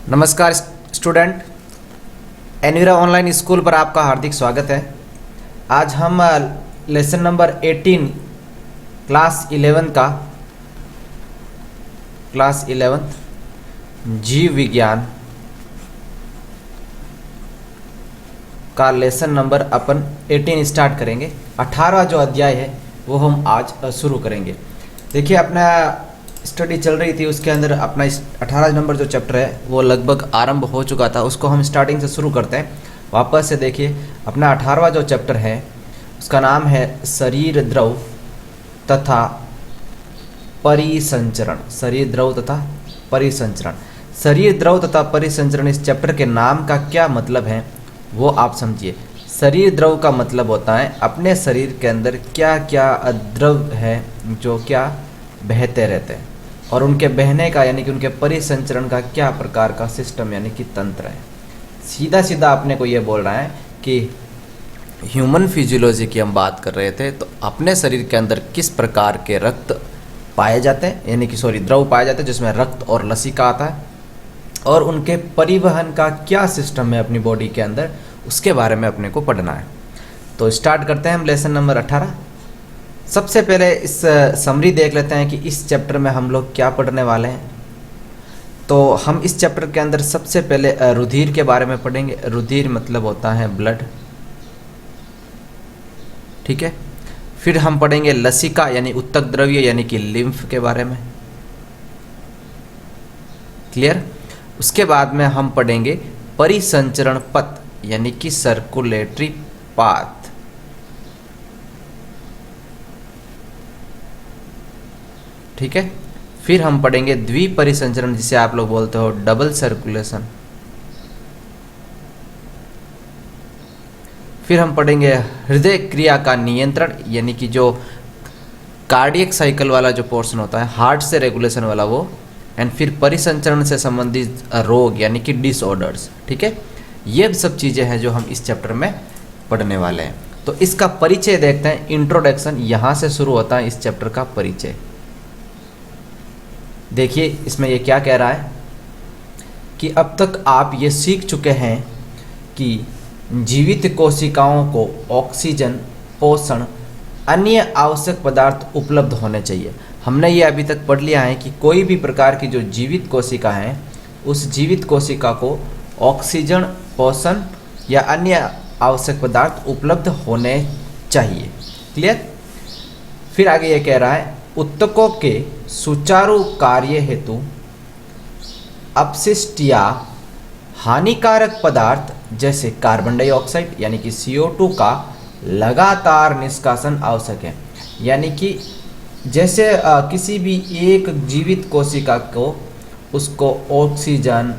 नमस्कार student, एनविरा online school पर आपका हार्दिक स्वागत है। आज हम लेसन नंबर 18 क्लास 11 जीव विज्ञान का लेसन नंबर अपन 18 स्टार्ट करेंगे। 18वां जो अध्याय है वो हम आज शुरू करेंगे। देखिए, अपना स्टडी चल रही थी, उसके अंदर अपना 18 नंबर जो चैप्टर है वो लगभग आरंभ हो चुका था। उसको हम स्टार्टिंग से शुरू करते हैं। वापस से देखिए, अपना 18वां जो चैप्टर है उसका नाम है शरीर द्रव तथा परिसंचरण। शरीर द्रव तथा परिसंचरण। शरीर द्रव तथा परिसंचरण, इस चैप्टर के नाम का क्या मतलब है वो आप समझिए। शरीर द्रव का मतलब होता है अपने शरीर के अंदर क्या क्या द्रव है जो क्या बहते रहते हैं, और उनके बहने का यानी कि उनके परिसंचरण का क्या प्रकार का सिस्टम यानी कि तंत्र है। सीधा सीधा अपने को ये बोल रहा है कि ह्यूमन फिजियोलॉजी की हम बात कर रहे थे, तो अपने शरीर के अंदर किस प्रकार के रक्त पाए जाते हैं, यानी कि द्रव पाए जाते हैं जिसमें रक्त और लसिका आता है, और उनके परिवहन का क्या सिस्टम है अपनी बॉडी के अंदर, उसके बारे में अपने को पढ़ना है। तो स्टार्ट करते हैं हम लेसन नंबर 18। सबसे पहले इस समरी देख लेते हैं कि इस चैप्टर में हम लोग क्या पढ़ने वाले हैं। तो हम इस चैप्टर के अंदर सबसे पहले रुधिर के बारे में पढ़ेंगे। रुधिर मतलब होता है ब्लड, ठीक है। फिर हम पढ़ेंगे लसिका यानी उत्तक द्रव्य यानी कि लिम्फ के बारे में, क्लियर। उसके बाद में हम पढ़ेंगे परिसंचरण पथ यानी कि सर्कुलेटरी पाथ, ठीक है। फिर हम पढ़ेंगे द्विपरिसंचरण जिसे आप लोग बोलते हो डबल सर्कुलेशन। फिर हम पढ़ेंगे हृदय क्रिया का नियंत्रण यानी कि जो कार्डियक साइकिल वाला जो पोर्शन होता है, हार्ट से रेगुलेशन वाला वो। एंड फिर परिसंचरण से संबंधित रोग यानी कि डिसऑर्डर्स, ठीक है। ये सब चीज़ें हैं जो हम इस चैप्टर में पढ़ने वाले हैं। तो इसका परिचय देखते हैं। इंट्रोडक्शन यहाँ से शुरू होता है इस चैप्टर का परिचय। देखिए, इसमें ये क्या कह रहा है कि अब तक आप ये सीख चुके हैं कि जीवित कोशिकाओं को ऑक्सीजन, पोषण, अन्य आवश्यक पदार्थ उपलब्ध होने चाहिए। हमने ये अभी तक पढ़ लिया है कि कोई भी प्रकार की जो जीवित कोशिका है, उस जीवित कोशिका को ऑक्सीजन, पोषण या अन्य आवश्यक पदार्थ उपलब्ध होने चाहिए, क्लियर। फिर आगे ये कह रहा है उत्तकों के सुचारू कार्य हेतु अपशिष्ट या हानिकारक पदार्थ जैसे कार्बन डाइऑक्साइड यानी कि CO2 का लगातार निष्कासन आवश्यक है। यानी कि जैसे किसी भी एक जीवित कोशिका को उसको ऑक्सीजन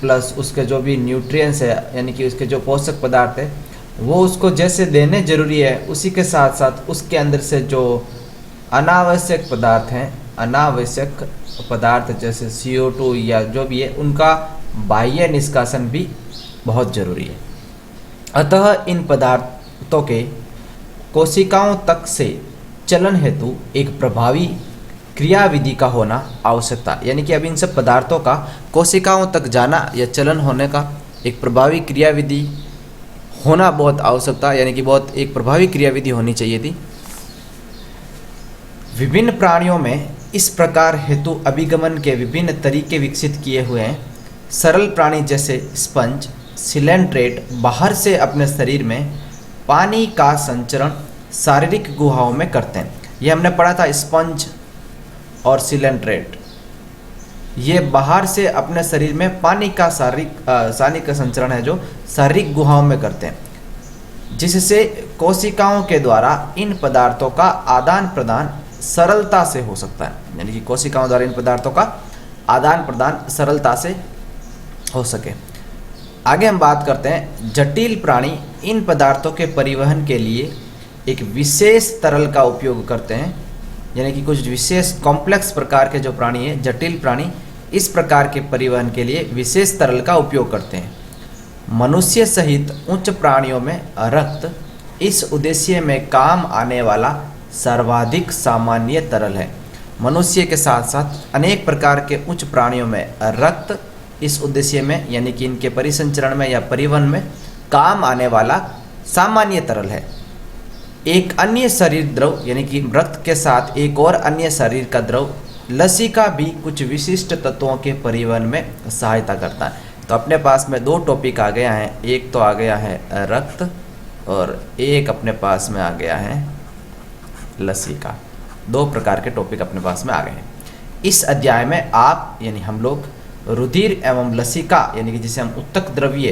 प्लस उसके जो भी न्यूट्रिएंट्स है यानी कि उसके जो पोषक पदार्थ है वो उसको जैसे देने जरूरी है, उसी के साथ साथ उसके अंदर से जो अनावश्यक पदार्थ हैं, अनावश्यक पदार्थ जैसे CO2 या जो भी है, उनका बाह्य निष्कासन भी बहुत जरूरी है। अतः इन पदार्थों के कोशिकाओं तक से चलन हेतु एक प्रभावी क्रियाविधि का होना आवश्यकता। यानी कि अब इन सब पदार्थों का कोशिकाओं तक जाना या चलन होने का एक प्रभावी क्रियाविधि होना बहुत आवश्यकता, यानी कि बहुत एक प्रभावी क्रियाविधि होनी चाहिए थी। विभिन्न प्राणियों में इस प्रकार हेतु अभिगमन के विभिन्न तरीके विकसित किए हुए हैं। सरल प्राणी जैसे स्पंज, सिलेंट्रेट बाहर से अपने शरीर में पानी का संचरण शारीरिक गुहाओं में करते हैं। ये हमने पढ़ा था, स्पंज और सिलेंट्रेट ये बाहर से अपने शरीर में पानी का शारीरिक संचरण है जो शारीरिक गुहाओं में करते हैं, जिससे कोशिकाओं के द्वारा इन पदार्थों का आदान प्रदान सरलता से हो सकता है। यानी कि कोशिकाओं द्वारा इन पदार्थों का आदान प्रदान सरलता से हो सके। आगे हम बात करते हैं जटिल प्राणी इन पदार्थों के परिवहन के लिए एक विशेष तरल का उपयोग करते हैं। यानी कि कुछ विशेष कॉम्प्लेक्स प्रकार के जो प्राणी हैं, जटिल प्राणी, इस प्रकार के परिवहन के लिए विशेष तरल का उपयोग करते हैं। मनुष्य सहित उच्च प्राणियों में रक्त इस उद्देश्य में काम आने वाला सर्वाधिक सामान्य तरल है। मनुष्य के साथ साथ अनेक प्रकार के उच्च प्राणियों में रक्त इस उद्देश्य में यानी कि इनके परिसंचरण में या परिवहन में काम आने वाला सामान्य तरल है। एक अन्य शरीर द्रव यानी कि रक्त के साथ एक और अन्य शरीर का द्रव लसिका भी कुछ विशिष्ट तत्वों के परिवहन में सहायता करता है। तो अपने पास में दो टॉपिक आ गया है, एक तो आ गया है रक्त और एक अपने पास में आ गया है लसिका। दो प्रकार के टॉपिक अपने पास में आ गए हैं। इस अध्याय में आप यानी हम लोग रुधिर एवं लसिका यानी कि जिसे हम उत्तक द्रव्य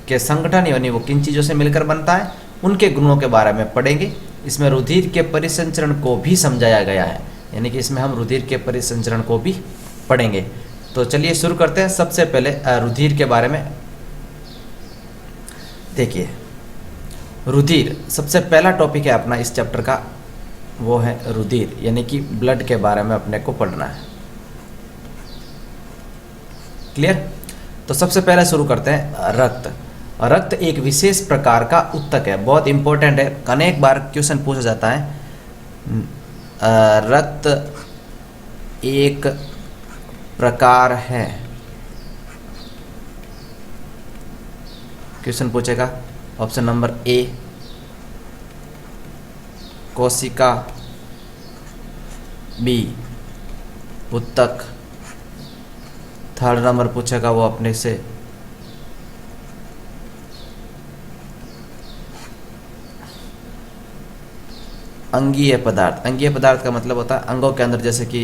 के संगठन यानी वो किन चीज़ों से मिलकर बनता है उनके गुणों के बारे में पढ़ेंगे। इसमें रुधिर के परिसंचरण को भी समझाया गया है, यानी कि इसमें हम रुधिर के परिसंचरण को भी पढ़ेंगे। तो चलिए शुरू करते हैं। सबसे पहले रुधिर के बारे में देखिए। रुधिर सबसे पहला टॉपिक है अपना इस चैप्टर का, वो है रुधिर यानी कि ब्लड के बारे में अपने को पढ़ना है। क्लियर? तो सबसे पहले शुरू करते हैं रक्त। रक्त एक विशेष प्रकार का उत्तक है, बहुत इंपॉर्टेंट है, अनेक बार क्वेश्चन पूछा जाता है। रक्त एक प्रकार है, क्वेश्चन पूछेगा। ऑप्शन नंबर ए कोशिका, बी उत्तक, थर्ड नंबर पूछेगा वो अपने से अंगीय पदार्थ। अंगीय पदार्थ का मतलब होता है अंगों के अंदर, जैसे कि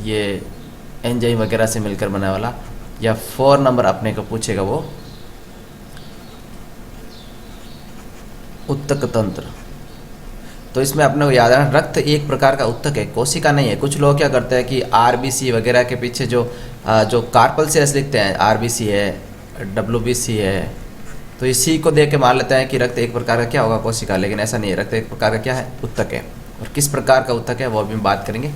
ये एंजाइम वगैरह से मिलकर बनने वाला। या 4 नंबर अपने को पूछेगा वो उत्तक तंत्र। तो इसमें अपने को याद रखना रक्त एक प्रकार का उत्तक है, कोशिका नहीं है। कुछ लोग क्या करते हैं कि आरबीसी वगैरह के पीछे जो कार्पल सेल्स लिखते हैं, आरबीसी है, डब्ल्यूबीसी है, तो इसी को देख के मान लेते हैं कि रक्त एक प्रकार का क्या होगा, कोशिका। लेकिन ऐसा नहीं है, रक्त एक प्रकार का क्या है, उत्तक है। और किस प्रकार का उत्तक है वो भी हम बात करेंगे।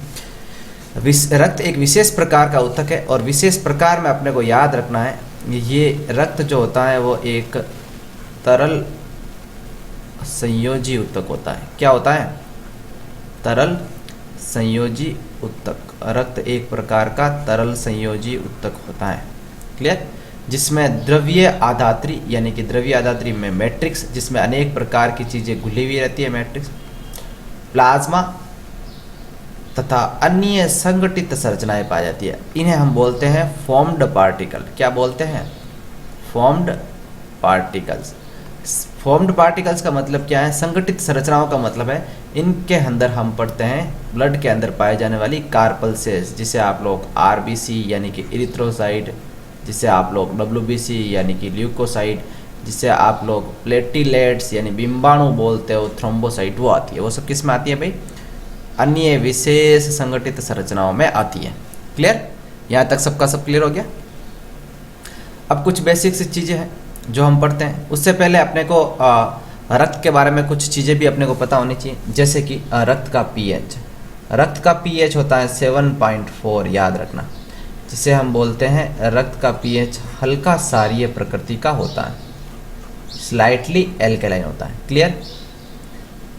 रक्त एक विशेष प्रकार का उत्तक है और विशेष प्रकार में अपने को याद रखना है, ये रक्त जो होता है वो एक तरल संयोजी उत्तक होता है। क्या होता है? तरल संयोजी उत्तक। रक्त एक प्रकार का तरल संयोजी उत्तक होता है। क्लियर? जिसमें द्रव्य आधात्री यानी कि द्रव्य आधात्री में मैट्रिक्स, जिसमें अनेक प्रकार की चीज़ें घुली हुई रहती है, मैट्रिक्स, प्लाज्मा तथा अन्य संगठित संरचनाएं पाई जाती है। इन्हें हम बोलते हैं फॉर्म्ड पार्टिकल। क्या बोलते हैं? Formed particles. फॉर्म्ड पार्टिकल्स का मतलब क्या है? संगठित संरचनाओं का मतलब है इनके अंदर हम पढ़ते हैं ब्लड के अंदर पाए जाने वाली कार्पल सेल्स, जिसे आप लोग आरबीसी यानी कि इरिथ्रोसाइट, जिसे आप लोग डब्ल्यूबीसी यानी कि ल्यूकोसाइट, जिसे आप लोग प्लेटिलेट्स यानी बिंबाणु बोलते हो, थ्रोम्बोसाइट, वो आती है। वो सब किस में आती है भाई? अन्य विशेष संगठित संरचनाओं में आती है। क्लियर? यहाँ तक सबका सब क्लियर हो गया? अब कुछ बेसिक सी चीज़ें हैं जो हम पढ़ते हैं। उससे पहले अपने को रक्त के बारे में कुछ चीज़ें भी अपने को पता होनी चाहिए, जैसे कि रक्त का पीएच। रक्त का पीएच होता है 7.4, याद रखना, जिसे हम बोलते हैं रक्त का पीएच हल्का सारीय प्रकृति का होता है, स्लाइटली एल्कलाइन होता है। क्लियर?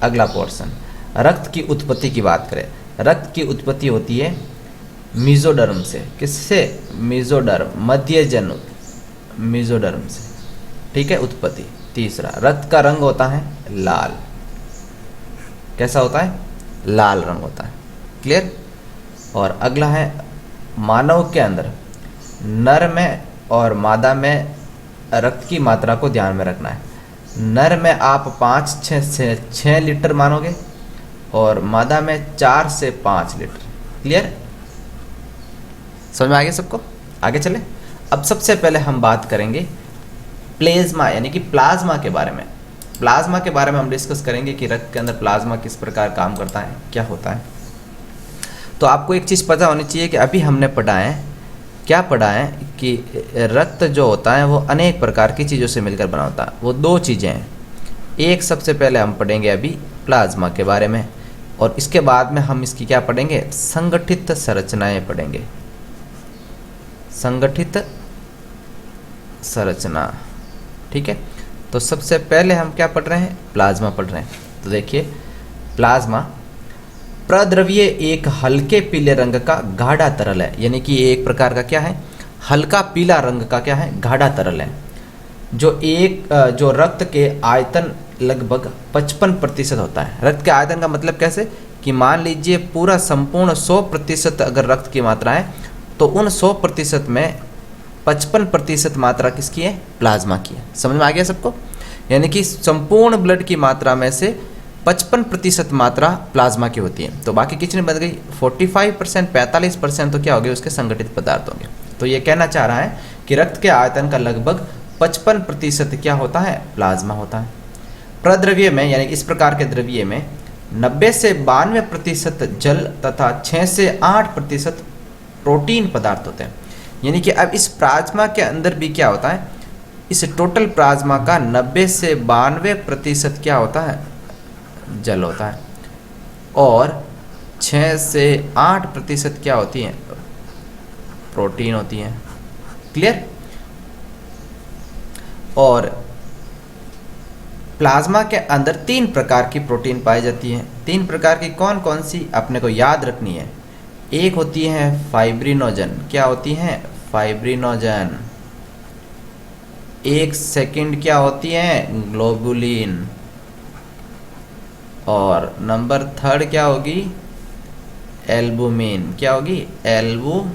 अगला पोर्शन, रक्त की उत्पत्ति की बात करें। रक्त की उत्पत्ति होती है मेसोडर्म से। किससे? मेसोडर्म, मध्य जनु, मेसोडर्म से। ठीक है, उत्पत्ति। तीसरा, रक्त का रंग होता है लाल। कैसा होता है? लाल रंग होता है। क्लियर? और अगला है मानव के अंदर नर में और मादा में रक्त की मात्रा को ध्यान में रखना है। नर में आप 5-6 लीटर मानोगे और मादा में 4 से 5 लीटर। क्लियर? समझ में आ गया सबको? आगे चले। अब सबसे पहले हम बात करेंगे प्लेज्मा यानी कि प्लाज्मा के बारे में। प्लाज्मा के बारे में हम डिस्कस करेंगे कि रक्त के अंदर प्लाज्मा किस प्रकार काम करता है, क्या होता है। तो आपको एक चीज़ पता होनी चाहिए कि अभी हमने पढ़ा है, क्या पढ़ा है कि रक्त जो होता है वो अनेक प्रकार की चीज़ों से मिलकर बना होता है। वो 2 चीज़ें हैं। एक, सबसे पहले हम पढ़ेंगे अभी प्लाज्मा के बारे में, और इसके बाद में हम इसकी क्या पढ़ेंगे? संगठित संरचनाएं पढ़ेंगे। संगठित संरचना। ठीक है, तो सबसे पहले हम क्या पढ़ रहे हैं? प्लाज्मा पढ़ रहे हैं। तो देखिए, प्लाज्मा प्रद्रव्य एक हल्के पीले रंग का गाढ़ा तरल है, यानी कि ये एक प्रकार का क्या है, हल्का पीला रंग का क्या है, गाढ़ा तरल है, जो रक्त के आयतन लगभग 55% होता है। रक्त के आयतन का मतलब कैसे कि मान लीजिए पूरा संपूर्ण 100% अगर रक्त की मात्रा है तो उन 100% में 55% मात्रा किसकी है, प्लाज्मा की है। समझ में आ गया सबको? यानी कि संपूर्ण ब्लड की मात्रा में से 55% मात्रा प्लाज्मा की होती है। तो बाकी कितनी बच गई, 45%, 45% तो क्या हो गए, उसके संगठित पदार्थ होंगे। तो ये कहना चाह रहा है कि रक्त के आयतन का लगभग 55% क्या होता है, प्लाज्मा होता है। प्रद्रव्य में यानी इस प्रकार के द्रव्य में 90 से 92% जल तथा 6 से 8% प्रोटीन पदार्थ होते हैं। यानी कि अब इस प्लाज्मा के अंदर भी क्या होता है, इस टोटल प्लाज्मा का 90 से 92% क्या होता है, जल होता है, और 6 से 8% क्या होती हैं, प्रोटीन होती हैं। क्लियर? और प्लाज्मा के अंदर 3 प्रकार की प्रोटीन पाई जाती है। 3 प्रकार की कौन कौन सी अपने को याद रखनी है। एक होती है फाइब्रिनोजन, क्या होती है, फाइब्रिनोजन। एक सेकंड क्या होती है, ग्लोबुलिन। और नंबर 3 क्या होगी, एल्बुमिन। क्या होगी, एल्बुमिन।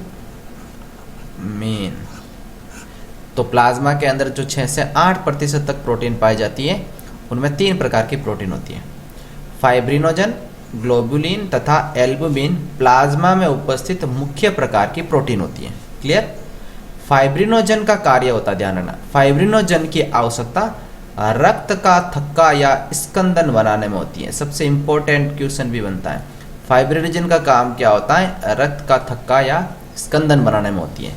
तो प्लाज्मा के अंदर जो 6 से 8% तक प्रोटीन पाई जाती है उनमें 3 प्रकार की प्रोटीन होती है, फाइब्रिनोजन, ग्लोबुलिन तथा एल्बुमिन प्लाज्मा में उपस्थित मुख्य प्रकार की प्रोटीन होती है। क्लियर? फाइब्रिनोजन का कार्य होता है, ध्यान रखना, फाइब्रिनोजन की आवश्यकता रक्त का थक्का या स्कंदन बनाने में होती है। सबसे इंपॉर्टेंट क्वेश्चन भी बनता है, फाइब्रिनोजन का काम क्या होता है, रक्त का थक्का या स्कंदन बनाने में होती है।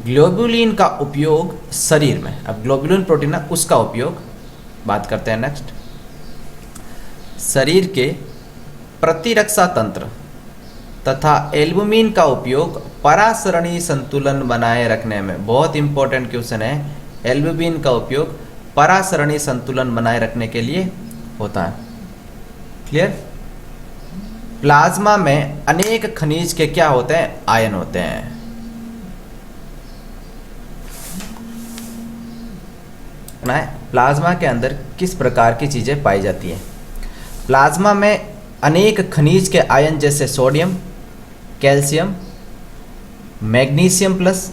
ग्लोबुलिन का उपयोग शरीर में, अब ग्लोबुलिन प्रोटीन है उसका उपयोग बात करते हैं नेक्स्ट, शरीर के प्रतिरक्षा तंत्र तथा एल्बुमिन का उपयोग परासरणी संतुलन बनाए रखने में। बहुत इंपॉर्टेंट क्वेश्चन है, एल्बुमिन का उपयोग परासरणी संतुलन बनाए रखने के लिए होता है। क्लियर? प्लाज्मा में अनेक खनिज के क्या होते हैं, आयन होते हैं। प्लाज्मा के अंदर किस प्रकार की चीजें पाई जाती है। प्लाज्मा में अनेक खनिज के आयन जैसे sodium, calcium, magnesium plus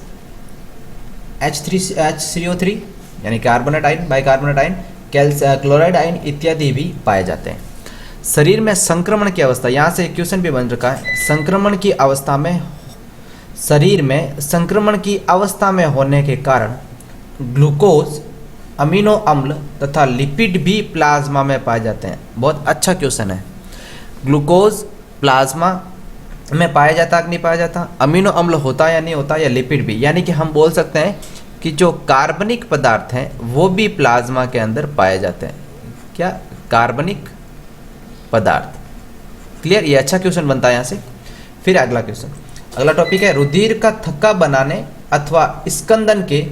H3CO3 यानी carbonate ion, bicarbonate ion, chloride ion इत्यादि भी पाए जाते हैं। शरीर में संक्रमण की अवस्था, यहाँ से क्वेश्चन भी बन रखा है, संक्रमण की अवस्था में, शरीर में संक्रमण की अवस्था में होने के कारण ग्लूकोज, अमीनो अम्ल तथा लिपिड भी प्लाज्मा में पाए जाते हैं। बहुत अच्छा क्वेश्चन है, ग्लूकोज प्लाज्मा में पाया जाता कि नहीं पाया जाता, अमीनो अम्ल होता या नहीं होता, या लिपिड भी। यानी कि हम बोल सकते हैं कि जो कार्बनिक पदार्थ हैं वो भी प्लाज्मा के अंदर पाए जाते हैं। क्या, कार्बनिक पदार्थ। क्लियर? ये अच्छा क्वेश्चन बनता है यहाँ से। फिर अगला क्वेश्चन, अगला टॉपिक है, रुधिर का थक्का बनाने अथवा स्कंदन के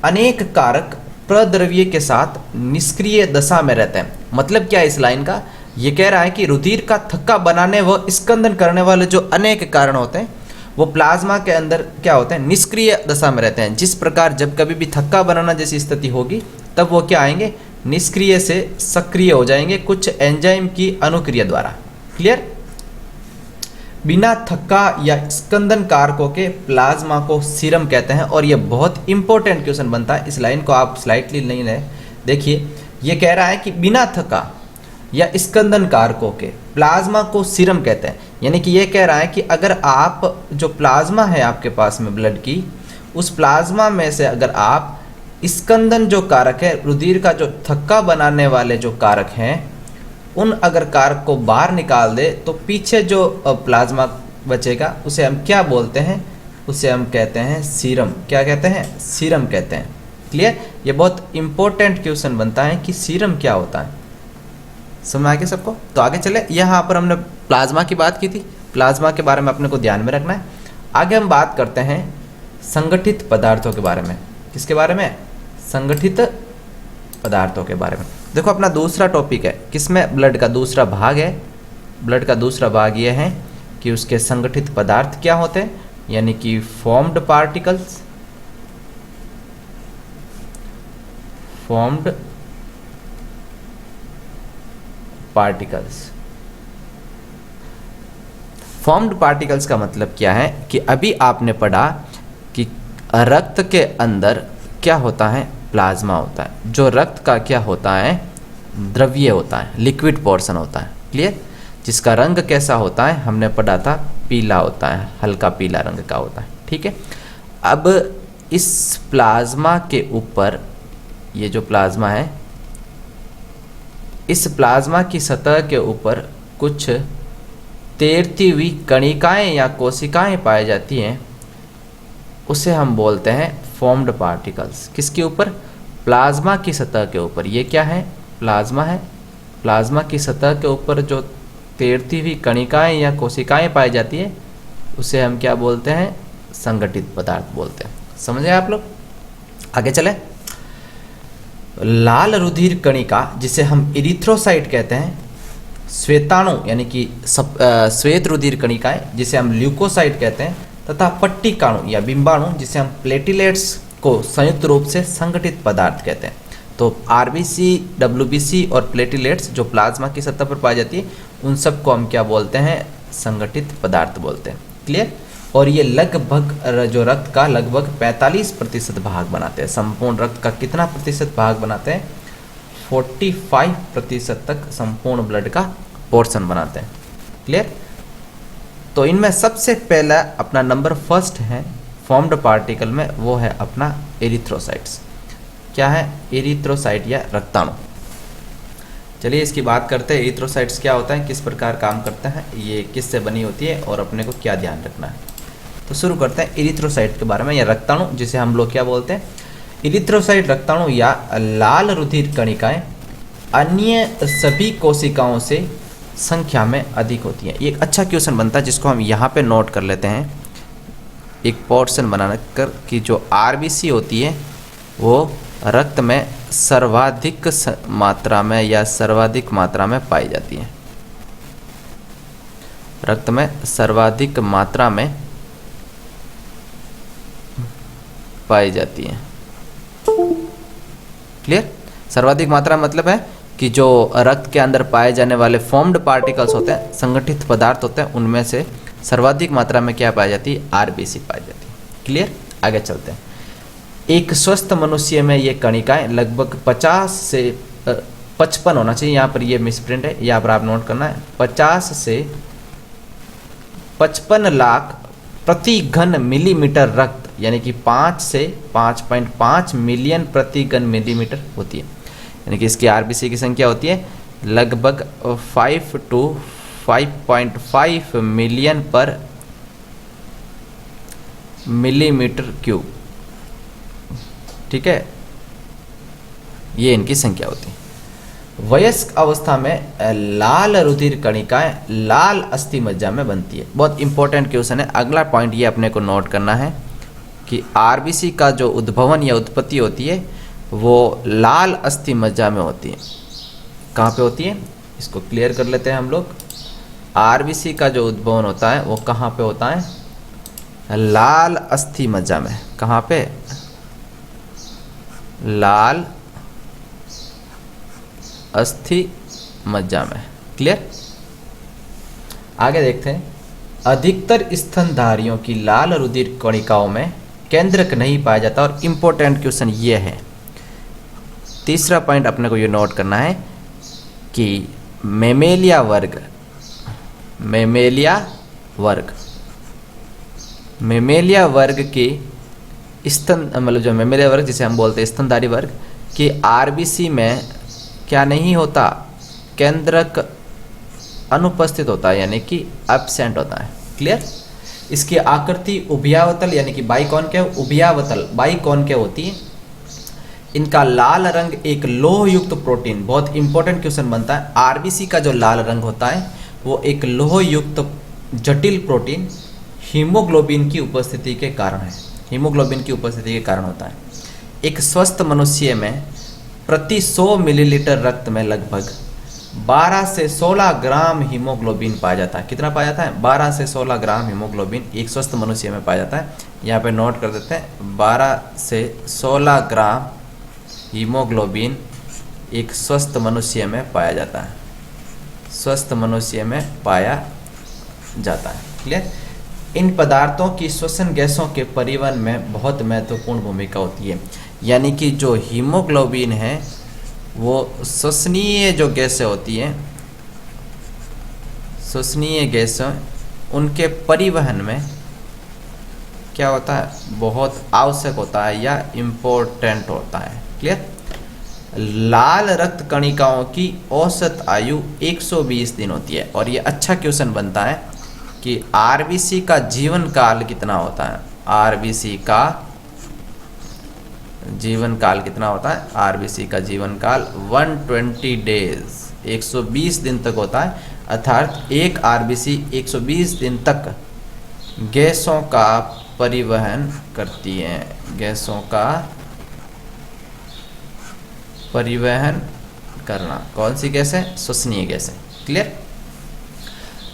अनेक कारक प्रद्रव्य के साथ निष्क्रिय दशा में रहते हैं। मतलब क्या है इस लाइन का, ये कह रहा है कि रुधिर का थक्का बनाने व स्कंदन करने वाले जो अनेक कारण होते हैं वो प्लाज्मा के अंदर क्या होते हैं, निष्क्रिय दशा में रहते हैं। जिस प्रकार जब कभी भी थक्का बनाना जैसी स्थिति होगी तब वो क्या आएंगे, निष्क्रिय से सक्रिय हो जाएंगे कुछ एंजाइम की अनुक्रिया द्वारा। क्लियर? बिना थक्का या स्कंदन कारकों के प्लाज्मा को सीरम कहते हैं। और ये बहुत इंपॉर्टेंट क्वेश्चन बनता है, इस लाइन को आप स्लाइटली नहीं लें। देखिए ये कह रहा है कि बिना थक्का या स्कंदन कारकों के प्लाज्मा को सीरम कहते हैं। यानी कि ये कह रहा है कि अगर आप जो प्लाज्मा है आपके पास में ब्लड की, उस प्लाज्मा में से अगर आप स्कंदन जो कारक है, रुधिर का जो थक्का बनाने वाले जो कारक हैं, उन अगर कारक को बाहर निकाल दे तो पीछे जो प्लाज्मा बचेगा उसे हम क्या बोलते हैं, उसे हम कहते हैं सीरम। क्या कहते हैं, सीरम कहते हैं। क्लियर? ये बहुत इंपॉर्टेंट क्वेश्चन बनता है कि सीरम क्या होता है। समझ आ गया सबको? तो आगे चले, यहाँ पर हमने प्लाज्मा की बात की थी, प्लाज्मा के बारे में अपने को ध्यान में रखना है। आगे हम बात करते हैं संगठित पदार्थों के बारे में। किसके बारे में, संगठित पदार्थों के बारे में। देखो अपना दूसरा टॉपिक है, किसमें, ब्लड का दूसरा भाग है ब्लड का दूसरा भाग ये है कि उसके संगठित पदार्थ क्या होते हैं, यानी कि formed particles, formed particles. Formed particles का मतलब क्या है कि अभी आपने पढ़ा कि रक्त के अंदर क्या होता है, प्लाज्मा होता है, जो रक्त का क्या होता है, द्रव्य होता है, लिक्विड पोर्शन होता है, क्लियर, जिसका रंग कैसा होता है, हमने पढ़ा था पीला होता है, हल्का पीला रंग का होता है, ठीक है। अब इस प्लाज्मा के ऊपर, ये जो प्लाज्मा है, इस प्लाज्मा की सतह के ऊपर कुछ तैरती हुई कणिकाएं या कोशिकाएं पाई जाती हैं, उसे हम बोलते हैं फॉर्म्ड पार्टिकल्स। किसके ऊपर, प्लाज्मा की सतह के ऊपर। ये क्या है, प्लाज्मा है, प्लाज्मा की सतह के ऊपर जो तैरती हुई कणिकाएं या कोशिकाएं पाई जाती है उसे हम क्या बोलते हैं, संगठित पदार्थ बोलते हैं। समझे आप लोग, आगे चले। लाल रुधिर कणिका जिसे हम इरिथ्रोसाइट कहते हैं, श्वेताणु यानी कि श्वेत रुधिर कणिकाएं जिसे हम ल्यूकोसाइट कहते हैं, तथा पट्टिकाणु या बिंबाणु जिसे हम प्लेटिलेट्स को संयुक्त रूप से संगठित पदार्थ कहते हैं। तो आरबीसी, डब्ल्यूबीसी और प्लेटिलेट्स जो प्लाज्मा की सतह पर पाई जाती है, उन सबको हम क्या बोलते हैं, संगठित पदार्थ बोलते हैं, क्लियर। और ये लगभग जो रक्त का लगभग 45% भाग बनाते हैं। संपूर्ण रक्त का कितना प्रतिशत भाग बनाते हैं, 45% तक संपूर्ण ब्लड का पोर्शन बनाते हैं, क्लियर। तो इनमें सबसे पहला अपना नंबर फर्स्ट है फॉर्म्ड पार्टिकल में, वो है अपना एरिथ्रोसाइट्स। क्या है, एरिथ्रोसाइट या रक्ताणु। चलिए इसकी बात करते हैं, एरिथ्रोसाइट्स क्या होता है, किस प्रकार काम करता है, ये किससे बनी होती है और अपने को क्या ध्यान रखना है। तो शुरू करते हैं एरिथ्रोसाइट के बारे में, या रक्ताणु जिसे हम लोग क्या बोलते हैं, एरिथ्रोसाइट रक्ताणु या लाल रुधिर कणिकाएं अन्य सभी कोशिकाओं से संख्या में अधिक होती हैं। ये एक अच्छा क्वेश्चन बनता है जिसको हम यहाँ पे नोट कर लेते हैं, एक पोर्शन बना कर कि जो आरबीसी होती है वो रक्त में सर्वाधिक मात्रा में या सर्वाधिक मात्रा में पाई जाती है, रक्त में सर्वाधिक मात्रा में पाई जाती है, क्लियर। सर्वाधिक मात्रा मतलब है कि जो रक्त के अंदर पाए जाने वाले फॉर्म्ड पार्टिकल्स होते हैं, संगठित पदार्थ होते हैं, उनमें से सर्वाधिक मात्रा में क्या पाई जाती है, आरबीसी पाई जाती है, क्लियर। आगे चलते हैं। एक स्वस्थ मनुष्य में ये कणिकाएं लगभग 50 से 55 होना चाहिए, यहाँ पर ये मिसप्रिंट है, यहाँ पर आप नोट करना है, 50 से 55 लाख प्रति घन मिलीमीटर रक्त, यानी कि 5 से 5.5 मिलियन प्रति घन मिलीमीटर होती है। यानी कि इसकी आरबीसी की संख्या होती है लगभग 5 to 5.5 मिलियन पर मिलीमीटर क्यूब, ठीक है, ये इनकी संख्या होती है। वयस्क अवस्था में लाल रुधिर कणिकाएं लाल अस्थि मज्जा में बनती है। बहुत इंपॉर्टेंट क्वेश्चन है। अगला पॉइंट ये अपने को नोट करना है कि आरबीसी का जो उद्भवन या उत्पत्ति होती है वो लाल अस्थि मज्जा में होती है। कहाँ पे होती है, इसको क्लियर कर लेते हैं हम लोग। आरबीसी का जो उद्भवन होता है वो कहाँ पे होता है, लाल अस्थि मज्जा में। कहाँ पे, लाल अस्थि मज्जा में, क्लियर। आगे देखते हैं। अधिकतर स्तनधारियों की लाल रुधिर कणिकाओं में केंद्रक नहीं पाया जाता। और इम्पोर्टेंट क्वेश्चन ये है, तीसरा पॉइंट अपने को ये नोट करना है कि मेमेलिया वर्ग, मेमेलिया वर्ग के स्तन, मतलब जो मेमेलिया वर्ग जिसे हम बोलते हैं स्तनधारी वर्ग के आरबीसी में क्या नहीं होता, केंद्रक अनुपस्थित होता है, यानी कि एब्सेंट होता है, क्लियर। इसकी आकृति उभयावतल यानी कि बाइकॉनकेव, उभयावतल बाइकॉनकेव होती है। इनका लाल रंग एक लोह युक्त प्रोटीन, बहुत इंपॉर्टेंट क्वेश्चन बनता है, आरबीसी का जो लाल रंग होता है वो एक लोह युक्त जटिल प्रोटीन हीमोग्लोबिन की उपस्थिति के कारण है, हीमोग्लोबिन की उपस्थिति के कारण होता है। एक स्वस्थ मनुष्य में प्रति 100 मिलीलीटर रक्त में लगभग 12 से 16 ग्राम हीमोग्लोबिन पाया जाता है। कितना पाया जाता है? 12 से 16 ग्राम हीमोग्लोबिन एक स्वस्थ मनुष्य में पाया जाता है। यहाँ पे नोट कर देते हैं, 12 से 16 ग्राम हीमोग्लोबिन एक स्वस्थ मनुष्य में पाया जाता है, स्वस्थ मनुष्य में पाया जाता है। क्लियर? इन पदार्थों की श्वसन गैसों के परिवहन में बहुत महत्वपूर्ण भूमिका होती है। यानी कि जो हीमोग्लोबिन है वो श्वसनीय जो गैसें होती हैं, श्वसनीय गैसें, उनके परिवहन में क्या होता है? बहुत आवश्यक होता है या इम्पोर्टेंट होता है। क्लियर? लाल रक्त कणिकाओं की औसत आयु 120 दिन होती है। और ये अच्छा क्वेश्चन बनता है कि आरबीसी का जीवन काल कितना होता है? आरबीसी का जीवन काल कितना होता है? आरबीसी का जीवन काल 120 डेज, 120 दिन तक होता है। अर्थात एक आरबीसी 120 दिन तक गैसों का परिवहन करती है, गैसों का परिवहन करना। कौन सी गैस है? श्वसनीय गैस है। क्लियर?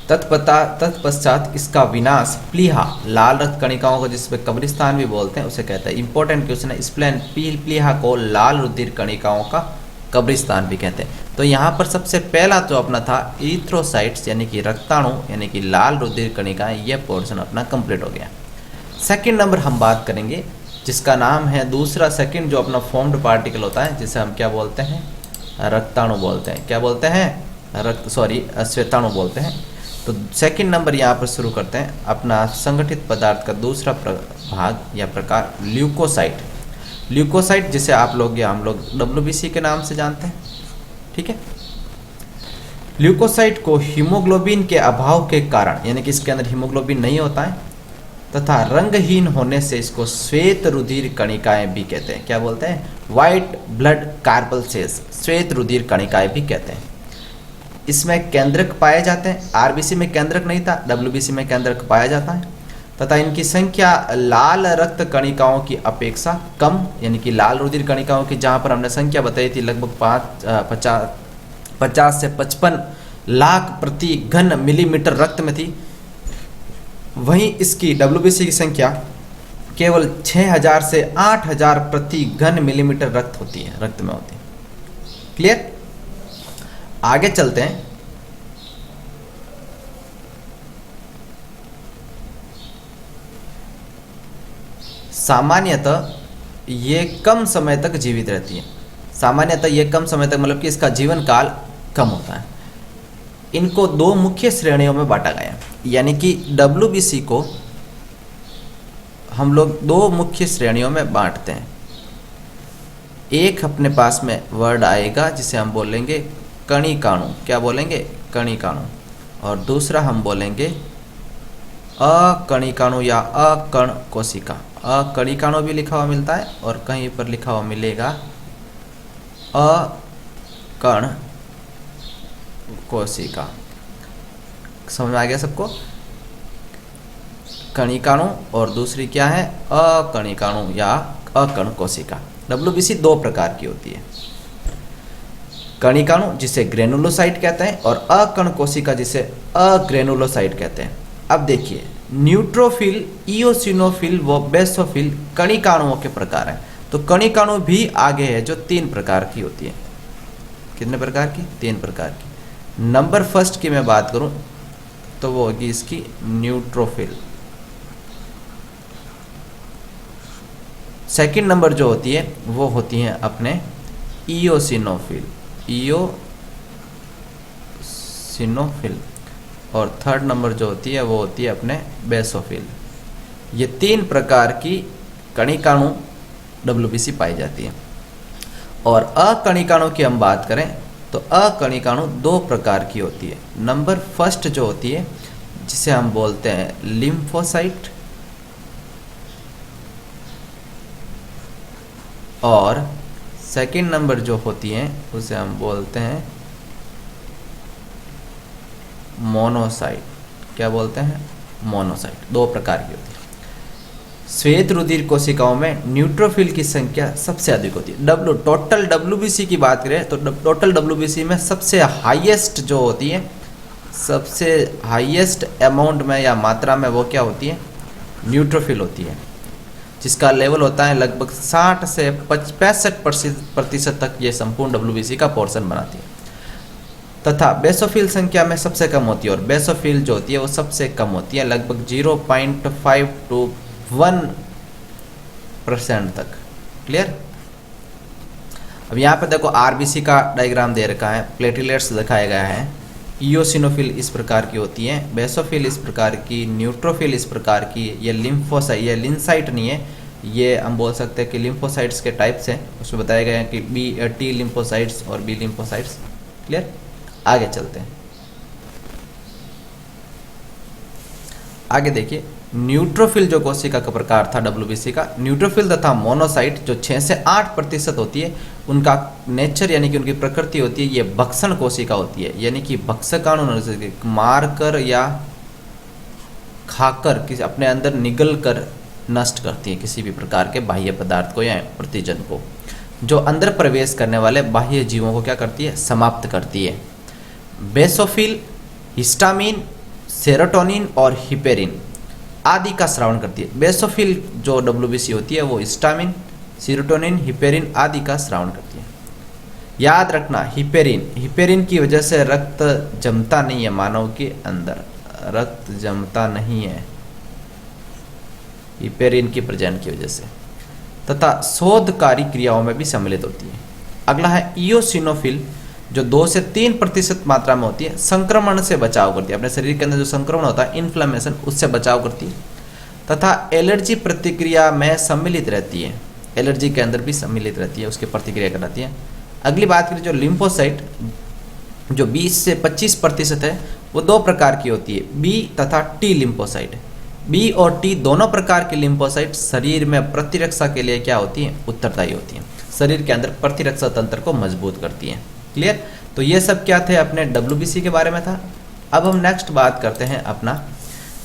तत्पश्चात इसका विनाश प्लीहा, लाल रक्त कणिकाओं को जिसमें कब्रिस्तान भी बोलते हैं, उसे कहते हैं। इंपॉर्टेंट क्वेश्चन है, एक्सप्लेन प्लीहा को लाल रुधिर कणिकाओं का कब्रिस्तान भी कहते हैं। तो यहाँ पर सबसे पहला तो अपना था इरिथ्रोसाइट्स यानी कि रक्ताणु यानी कि लाल रुधिर कणिकाएं, यह पोर्शन अपना कंप्लीट हो गया। सेकंड नंबर हम बात करेंगे जिसका नाम है दूसरा, सेकंड जो अपना फॉर्म्ड पार्टिकल होता है जिसे हम क्या बोलते हैं? रक्ताणु बोलते हैं। क्या बोलते हैं? श्वेताणु बोलते हैं। तो सेकंड नंबर यहाँ पर शुरू करते हैं अपना संगठित पदार्थ का दूसरा भाग या प्रकार, ल्यूकोसाइट। ल्यूकोसाइट जिसे आप लोग या हम लोग WBC के नाम से जानते हैं। ठीक है? ल्यूकोसाइट को हीमोग्लोबिन के अभाव के कारण, यानी कि इसके अंदर हीमोग्लोबिन नहीं होता है तथा रंगहीन होने से इसको श्वेत रुधिर कणिकाएं भी कहते हैं। क्या बोलते हैं? व्हाइट ब्लड कार्पल्सेस, श्वेत रुधिर कणिकाएं भी कहते हैं। इसमें केंद्रक पाए जाते हैं। आरबीसी में केंद्रक नहीं था, WBC में केंद्रक पाया जाता है तथा इनकी संख्या लाल रक्त कणिकाओं की अपेक्षा कम, यानी कि लाल रुधिर कणिकाओं की जहां पर हमने संख्या बताई थी लगभग 50 से 55 लाख प्रति घन मिलीमीटर रक्त में थी, वहीं इसकी WBC की संख्या केवल 6000 से 8000 प्रति घन मिलीमीटर रक्त होती है, रक्त में होती है। क्लियर? आगे चलते हैं। सामान्यतः ये कम समय तक जीवित रहती है। सामान्यतः ये कम समय तक, मतलब कि इसका जीवन काल कम होता है। इनको दो मुख्य श्रेणियों में बांटा गया है, यानी कि WBC को हम लोग दो मुख्य श्रेणियों में बांटते हैं। एक अपने पास में वर्ड आएगा जिसे हम बोलेंगे कणिकाणु। क्या बोलेंगे? कणिकाणु। और दूसरा हम बोलेंगे अकणिकाणु या अकण कोशिका। अकणिकाणु भी लिखा हुआ मिलता है और कहीं पर लिखा हुआ मिलेगा अकण कोशिका। समझ में आ गया सबको? कणिकाणु और दूसरी क्या है? अकणिकाणु या अकण कोशिका। WBC दो प्रकार की होती है, कणिकाणु जिसे ग्रेनुलोसाइट कहते हैं और अकण कोशिका जिसे अग्रेनुलोसाइट कहते हैं। अब देखिए, न्यूट्रोफिल, इओसिनोफिल व बेसोफिल कणिकाणुओं के प्रकार हैं। तो कणिकाणु भी आगे है जो 3 प्रकार की होती है। कितने प्रकार की? 3 प्रकार की। नंबर फर्स्ट की मैं बात करूं तो वो होगी इसकी न्यूट्रोफिल। सेकंड नंबर जो होती है वो होती है अपने इओसिनोफिल, इओसिनोफिल। और थर्ड नंबर जो होती है वो होती है अपने बेसोफिल। ये 3 प्रकार की कणिकाणु WBC पाई जाती है। और अकणिकाणु की हम बात करें तो अकणिकाणु 2 प्रकार की होती है। नंबर फर्स्ट जो होती है जिसे हम बोलते हैं लिम्फोसाइट, और सेकंड नंबर जो होती है उसे हम बोलते हैं मोनोसाइट। क्या बोलते हैं? मोनोसाइट। 2 प्रकार की होती है। श्वेत रुधिर कोशिकाओं में न्यूट्रोफिल की संख्या सबसे अधिक होती है। टोटल डब्ल्यूबीसी की बात करें तो टोटल डब्ल्यूबीसी में सबसे हाईएस्ट जो होती है, सबसे हाईएस्ट अमाउंट में या मात्रा में वो क्या होती है, न्यूट्रोफिल होती है, जिसका लेवल होता है लगभग 60 से 65% तक ये संपूर्ण डब्ल्यूबीसी का पोर्शन बनाती है। तथा बेसोफिल संख्या में सबसे कम होती है, और बेसोफिल जो होती है वो सबसे कम होती है, लगभग 0.5 to 1% तक। क्लियर। अब यहाँ पे देखो आरबीसी का डायग्राम दे रखा है, प्लेटलेट्स दिखाया गया है, इयोसिनोफिल इस प्रकार की होती है, बेसोफिल इस प्रकार की, न्यूट्रोफिल इस प्रकार की, ये लिम्फोसाइट, ये लिंसाइट नहीं है, ये हम बोल सकते हैं कि लिम्फोसाइट्स के टाइप्स हैं, उसमें बताया गया है कि टी लिम्फोसाइट्स और बी लिम्फोसाइट्स। क्लियर। आगे चलते हैं, आगे देखिए न्यूट्रोफिल जो कोशिका का प्रकार था डब्ल्यूबीसी का, न्यूट्रोफिल तथा मोनोसाइट जो 6 से 8% होती है, उनका नेचर यानी कि उनकी प्रकृति होती है, ये भक्षण कोशिका होती है, यानी कि भक्षकाणु मारकर या खाकर किसी अपने अंदर निगल कर नष्ट करती है किसी भी प्रकार के बाह्य पदार्थ को या प्रतिजन को, जो अंदर प्रवेश करने वाले बाह्य जीवों को क्या करती है, समाप्त करती है। बेसोफिल हिस्टामिन, सेरोटोनिन और हिपेरिन आदि का स्रावन करती है। बेसोफिल जो डब्ल्यूबीसी होती है वो हिस्टामिन, सेरोटोनिन, हिपेरिन आदि का स्रावन करती है। याद रखना हिपेरिन की वजह से रक्त जमता नहीं है, मानव के अंदर रक्त जमता नहीं है हिपेरिन की प्रेजेंट की वजह से, तथा शोधकारी क्रियाओं में भी सम्मिलित होती है। अगला है इयोसिनोफिल जो 2 से 3% मात्रा में होती है, संक्रमण से बचाव करती है, अपने शरीर के अंदर जो संक्रमण होता है इन्फ्लेमेशन, उससे बचाव करती है, तथा एलर्जी प्रतिक्रिया में सम्मिलित रहती है, एलर्जी के अंदर भी सम्मिलित रहती है, उसकी प्रतिक्रिया कराती है। अगली बात करें जो लिम्फोसाइट जो 20 से 25% है, वो 2 प्रकार की होती है, बी तथा टी लिम्फोसाइट। बी और टी दोनों प्रकार की लिम्फोसाइट शरीर में प्रतिरक्षा के लिए क्या होती हैं, उत्तरदायी होती हैं, शरीर के अंदर प्रतिरक्षा तंत्र को मजबूत करती हैं। क्लियर। तो ये सब क्या थे, अपने डब्ल्यूबीसी के बारे में था। अब हम नेक्स्ट बात करते हैं अपना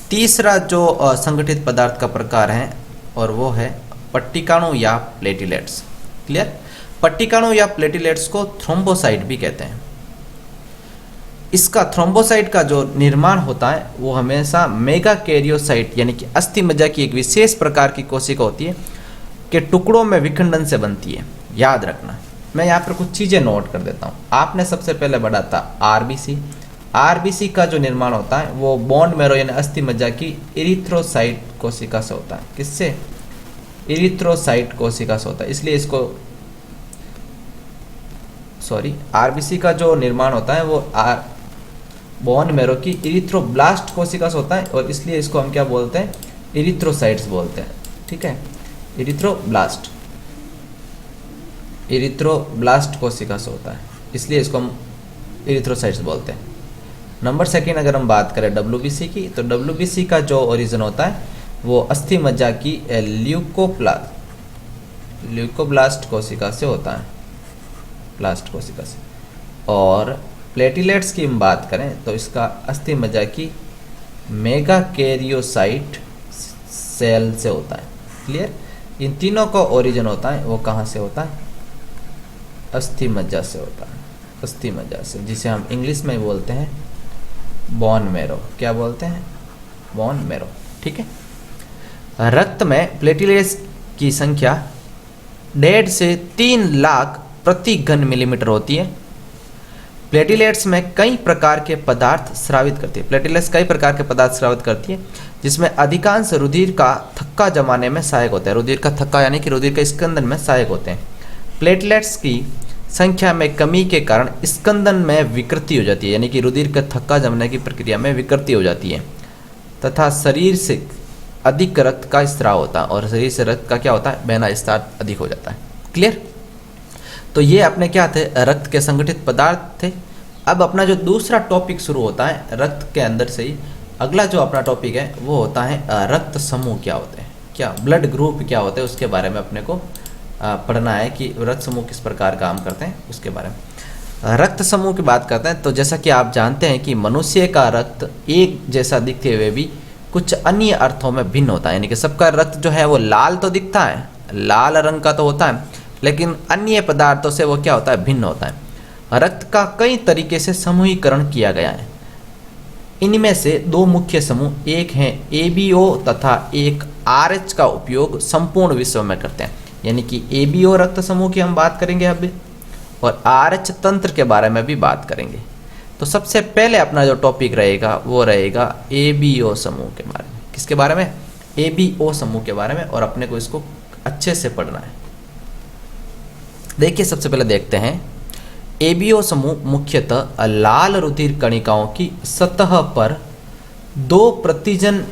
तीसरा जो संगठित पदार्थ का प्रकार है, और वो है पट्टिकाणु या प्लेटिलेट्स। क्लियर। पट्टिकाणु या प्लेटिलेट्स को थ्रोम्बोसाइट भी कहते हैं। इसका थ्रोम्बोसाइट का जो निर्माण होता है वो हमेशा मेगाकैरियोसाइट यानी कि अस्थि मज्जा की एक विशेष प्रकार की कोशिका होती है के टुकड़ों में विखंडन से बनती है। याद रखना, मैं यहाँ पर कुछ चीज़ें नोट कर देता हूँ। आपने सबसे पहले पढ़ा था आरबीसी। आरबीसी का जो निर्माण होता है वो बोन मैरो यानी अस्थि मज्जा की इरिथ्रोसाइट कोशिका से होता है। किससे? इरिथ्रोसाइट कोशिका से होता है, इसलिए इसको आरबीसी का जो निर्माण होता है वो बोन मैरो की इरिथ्रोब्लास्ट कोशिका से होता है, और इसलिए इसको हम क्या बोलते हैं, इरिथ्रोसाइट्स बोलते हैं। ठीक है, इरिथ्रोब्लास्ट कोशिका से होता है, इसलिए इसको हम इरिथ्रोसाइट्स बोलते हैं। नंबर सेकेंड अगर हम बात करें डब्ल्यूबीसी की, तो डब्ल्यूबीसी का जो ओरिजिन होता है वो अस्थि मज्जा की ल्यूकोब्लास्ट कोशिका से होता है, ब्लास्ट कोशिका से। और प्लेटिलेट्स की हम बात करें तो इसका अस्थि मज्जा की मेगाकैरियोसाइट सेल से होता है। क्लियर। इन तीनों का ओरिजिन होता है वो कहाँ से होता है, अस्थि मज्जा से होता है, अस्थि मज्जा से, जिसे हम इंग्लिश में बोलते हैं बोन मैरो। क्या बोलते हैं? Bone marrow. ठीक है। रक्त में प्लेटिलेट्स की संख्या 1.5 से 3 लाख प्रति घन मिलीमीटर होती है। प्लेटिलेट्स में कई प्रकार के पदार्थ स्रावित करती है। प्लेटिलेट्स कई प्रकार के पदार्थ स्रावित करती है, जिसमें अधिकांश रुधिर का थक्का जमाने में सहायक होता है। रुधिर का थक्का यानी कि रुधिर के स्कंदन में सहायक होते हैं। प्लेटलेट्स की संख्या में कमी के कारण स्कंदन में विकृति हो जाती है, यानी कि रुधिर का थक्का जमने की प्रक्रिया में विकृति हो जाती है, तथा शरीर से अधिक रक्त का स्राव होता है, और शरीर से रक्त का क्या होता है, बहना स्तर अधिक हो जाता है। क्लियर। तो ये अपने क्या थे, रक्त के संगठित पदार्थ थे। अब अपना जो दूसरा टॉपिक शुरू होता है रक्त के अंदर से ही, अगला जो अपना टॉपिक है वो होता है रक्त समूह क्या होते हैं, क्या ब्लड ग्रुप क्या होते हैं, उसके बारे में अपने को पढ़ना है कि रक्त समूह किस प्रकार काम करते हैं उसके बारे में। रक्त समूह की बात करते हैं तो जैसा कि आप जानते हैं कि मनुष्य का रक्त एक जैसा दिखते हुए भी कुछ अन्य अर्थों में भिन्न होता है, यानी कि सबका रक्त जो है वो लाल तो दिखता है, लाल रंग का तो होता है, लेकिन अन्य पदार्थों से वो क्या होता है, भिन्न होता है। रक्त का कई तरीके से समूहीकरण किया गया है। इनमें से दो मुख्य समूह, एक है ABO तथा एक RH का उपयोग संपूर्ण विश्व में करते हैं। यानी कि ABO रक्त समूह की हम बात करेंगे अभी, और RH तंत्र के बारे में भी बात करेंगे। तो सबसे पहले अपना जो टॉपिक रहेगा वो रहेगा ABO समूह के बारे में। किसके बारे में? ABO समूह के बारे में, और अपने को इसको अच्छे से पढ़ना है। देखिए सबसे पहले देखते हैं, ABO समूह मुख्यतः लाल रुधिर कणिकाओं की सतह पर दो प्रतिजन,